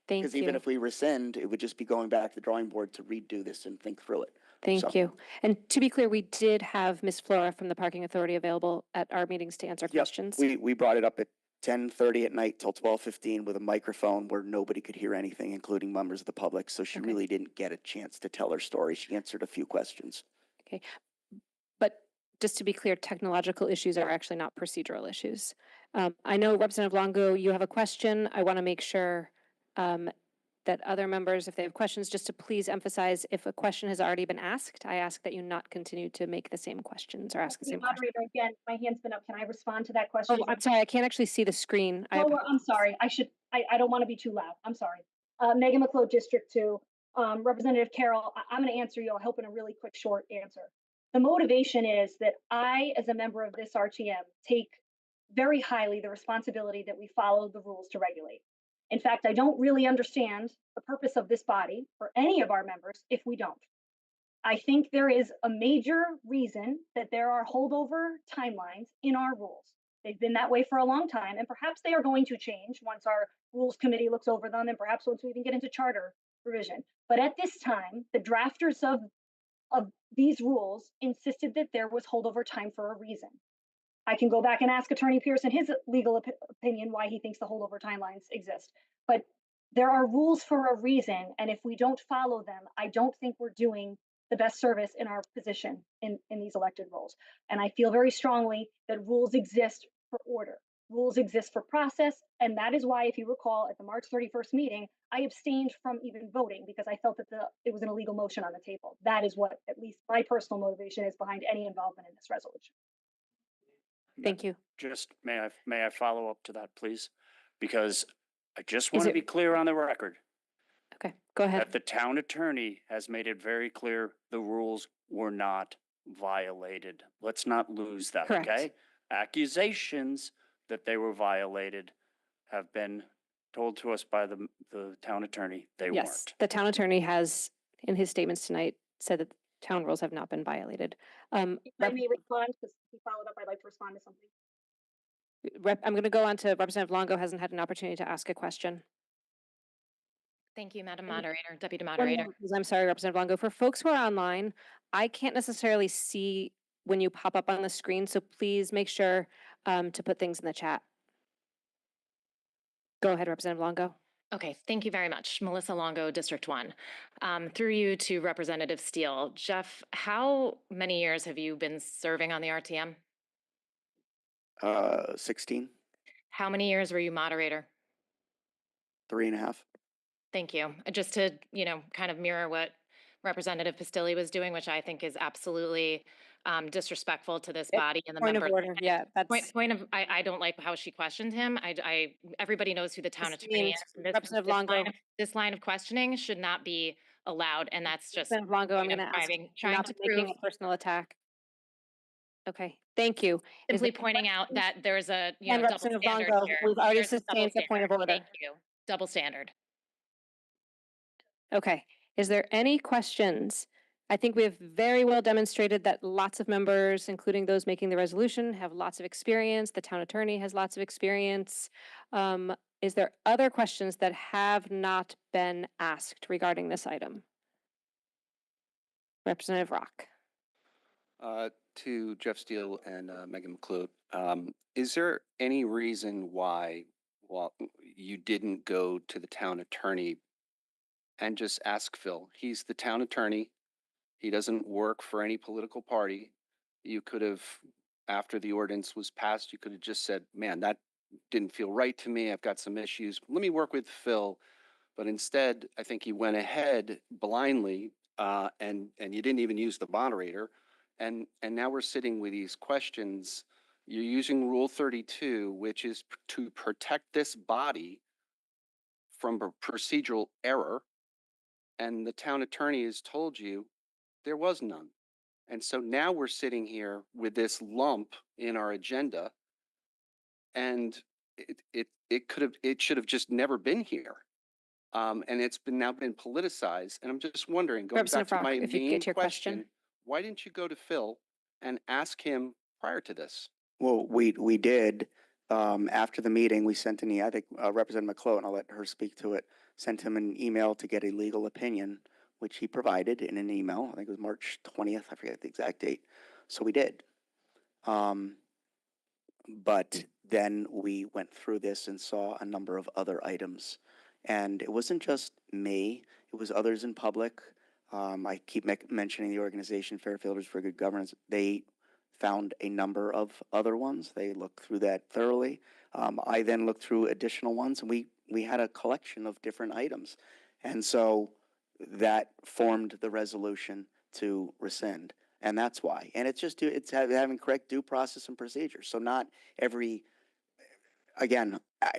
Thank Because you. even if we rescind, it would just be going back to the drawing board to redo this and think through it. Thank So- you. And to be clear, we did have Ms. Flora from the Parking Authority available at our meetings to answer Yep, questions. we brought it up at 10:30 at night till 12:15 with a microphone where nobody could hear anything, including members of the public. So she Okay. really didn't get a chance to tell her story. She answered a few questions. Okay. But just to be clear, technological issues are actually not procedural issues. I know Representative Longo, you have a question. I want to make sure that other members, if they have questions, just to please emphasize, if a question has already been asked, I ask that you not continue to make the same questions or ask the same questions. Moderator, again, my hand's been up. Can I respond to that question? Oh, I'm sorry, I can't actually see the screen. I Oh, I'm sorry. I don't want to be too loud. I'm sorry. Megan McClough, District 2. Representative Carroll, I'm going to answer you. I hope in a really quick, short answer. The motivation is that I, as a member of this RTM, take very highly the responsibility that we follow the rules to regulate. In fact, I don't really understand the purpose of this body for any of our members if we don't. I think there is a major reason that there are holdover timelines in our rules. They've been that way for a long time, and perhaps they are going to change once our rules committee looks over them, and perhaps once we even get into charter revision. But at this time, the drafters of these rules insisted that there was holdover time for a reason. I can go back and ask Attorney Pearson his legal opinion why he thinks the holdover timelines exist. But there are rules for a reason, and if we don't follow them, I don't think we're doing the best service in our position in these elected roles. And I feel very strongly that rules exist for order. Rules exist for process, and that is why, if you recall, at the March 31st meeting, I abstained from even voting because I felt that it was an illegal motion on the table. That is what, at least my personal motivation is behind any involvement in this resolution. Thank you. Just, may I follow up to that, please? Because I just Is want to it- be clear on the record Okay, go ahead. that the town attorney has made it very clear the rules were not violated. Let's not lose that, Correct. okay? Accusations that they were violated have been told to us by the town attorney they Yes, weren't. the town attorney has, in his statements tonight, said that town rules have not been violated. If I may respond, because he followed up, I'd like to respond to something. I'm going to go on to Representative Longo, hasn't had an opportunity to ask a question. Thank you, Madam Moderator, Deputy One Moderator. moment, please. I'm sorry, Representative Longo. For folks who are online, I can't necessarily see when you pop up on the screen, so please make sure to put things in the chat. Go ahead, Representative Longo. Okay, thank you very much. Melissa Longo, District 1. Through you to Representative Steele. Jeff, how many years have you been serving on the RTM? 16, How many years were you moderator? 3.5. Thank you. Just to, kind of mirror what Representative Pistilli was doing, which I think is absolutely disrespectful to this body and the Point of members. order, yeah, that's. I don't like how she questioned him. Everybody knows who the town attorney is. And Representative Longo. This line of questioning should not be allowed, and that's just Representative Longo, I'm kind going of to ask trying not to to making prove, a personal attack. Okay, thank you. Is simply there- pointing out that there's a, And double Representative standard Longo, here. we've already There's a double sustained the point of standard. order. Thank you. Double standard. Okay, is there any questions? I think we have very well demonstrated that lots of members, including those making the resolution, have lots of experience. The town attorney has lots of experience. Is there other questions that have not been asked regarding this item? Representative Rock. To Jeff Steele and Megan McLeod, is there any reason why you didn't go to the town attorney and just ask Phil? He's the town attorney. He doesn't work for any political party. You could have, after the ordinance was passed, you could have just said, man, that didn't feel right to me. I've got some issues. Let me work with Phil. But instead, I think he went ahead blindly and you didn't even use the moderator. And now we're sitting with these questions. You're using Rule 32, which is to protect this body from a procedural error. And the town attorney has told you there was none. And so now we're sitting here with this lump in our agenda, and it should have just never been here. And it's now been politicized. And I'm just wondering, going back Representative to Rock, my if you main get to your question, question. why didn't you go to Phil and ask him prior to this? Well, we did. After the meeting, we sent I think Representative McLeod, and I'll let her speak to it, sent him an email to get a legal opinion, which he provided in an email. I think it was March 20th. I forget the exact date. So we did. But then we went through this and saw a number of other items. And it wasn't just me, it was others in public. I keep mentioning the organization Fairfielders for Good Governance. They found a number of other ones. They looked through that thoroughly. I then looked through additional ones, and we had a collection of different items. And so that formed the resolution to rescind. And that's why. And it's just, it's having correct due process and procedure. So not every, again,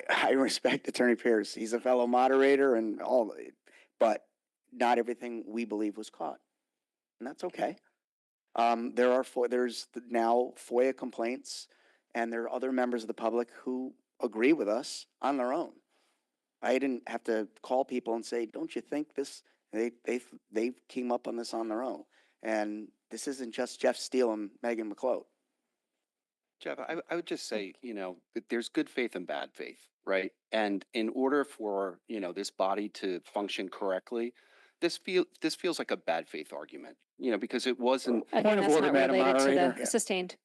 I respect Attorney Pierce. He's a fellow moderator and all, but not everything we believe was caught. And that's okay. There's now FOIA complaints, and there are other members of the public who agree with us on their own. I didn't have to call people and say, don't you think this? They came up on this on their own. And this isn't just Jeff Steele and Megan McLeod. Jeff, I would just say, that there's good faith and bad faith, right? And in order for, this body to function correctly, this feels like a bad faith argument, because it wasn't. Again, that's not related to the sustained.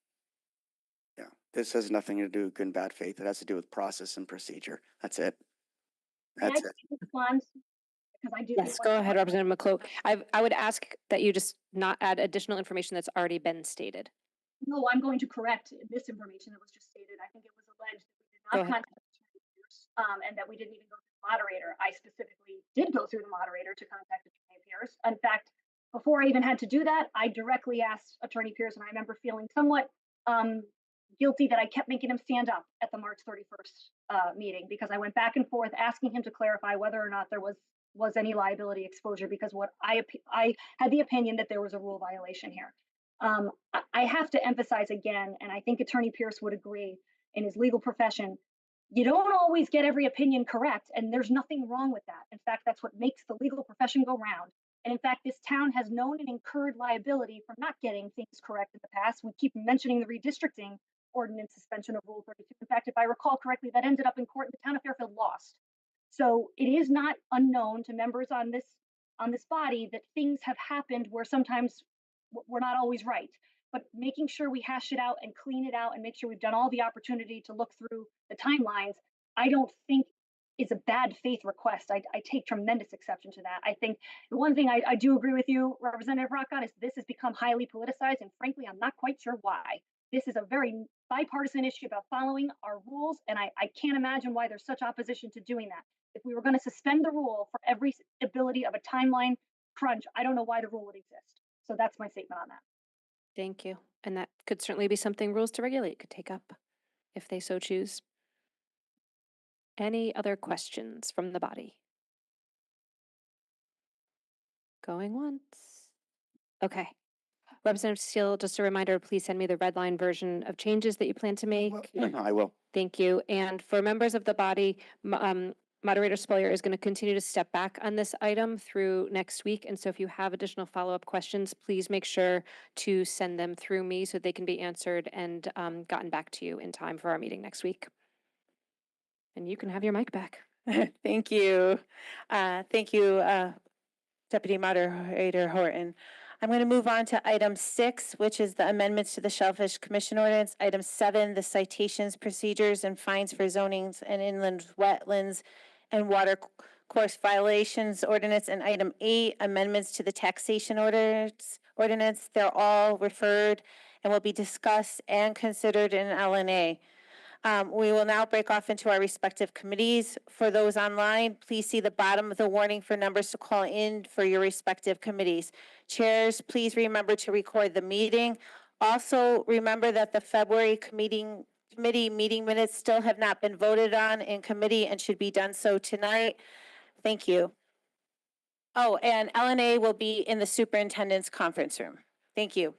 Yeah, this has nothing to do with good and bad faith. It has to do with process and procedure. That's it. That's it. Respond? Because I do. Yes, go ahead, Representative McLeod. I would ask that you just not add additional information that's already been stated. No, I'm going to correct misinformation that was just stated. I think it was alleged that we did Go not ahead. contact Attorney Pierce, and that we didn't even go through the moderator. I specifically did go through the moderator to contact Attorney Pierce. In fact, before I even had to do that, I directly asked Attorney Pierce, and I remember feeling somewhat guilty that I kept making him stand up at the March 31st meeting, because I went back and forth asking him to clarify whether or not there was any liability exposure, because what I had the opinion that there was a rule violation here. I have to emphasize again, and I think Attorney Pierce would agree in his legal profession, you don't always get every opinion correct, and there's nothing wrong with that. In fact, that's what makes the legal profession go round. And in fact, this town has known and incurred liability for not getting things correct in the past. We keep mentioning the redistricting ordinance suspension of Rule 32. In fact, if I recall correctly, that ended up in court and the town of Fairfield lost. So it is not unknown to members on this body that things have happened where sometimes we're not always right. But making sure we hash it out and clean it out and make sure we've done all the opportunity to look through the timelines, I don't think is a bad faith request. I take tremendous exception to that. I think the one thing I do agree with you, Representative Rock, on is this has become highly politicized, and frankly, I'm not quite sure why. This is a very bipartisan issue about following our rules, and I can't imagine why there's such opposition to doing that. If we were going to suspend the rule for every ability of a timeline crunch, I don't know why the rule would exist. So that's my statement on that. Thank you. And that could certainly be something Rules to Regulate could take up if they so choose. Any other questions from the body? Going once. Okay. Representative Steele, just a reminder, please send me the red line version of changes that you plan to make. I will. Thank you. And for members of the body, Moderator Spolier is going to continue to step back on this item through next week. And so if you have additional follow-up questions, please make sure to send them through me so they can be answered and gotten back to you in time for our meeting next week. And you can have your mic back. Thank you. Thank you, Deputy Moderator Horton. I'm going to move on to item 6, which is the amendments to the Shellfish Commission Ordinance. Item 7, the citations, procedures, and fines for zonings and inland wetlands and water course violations ordinance. And item 8, amendments to the taxation ordinance. They're all referred and will be discussed and considered in LNA. We will now break off into our respective committees. For those online, please see the bottom of the warning for numbers to call in for your respective committees. Chairs, please remember to record the meeting. Also, remember that the February committee meeting minutes still have not been voted on in committee and should be done so tonight. Thank you. Oh, and LNA will be in the superintendent's conference room. Thank you.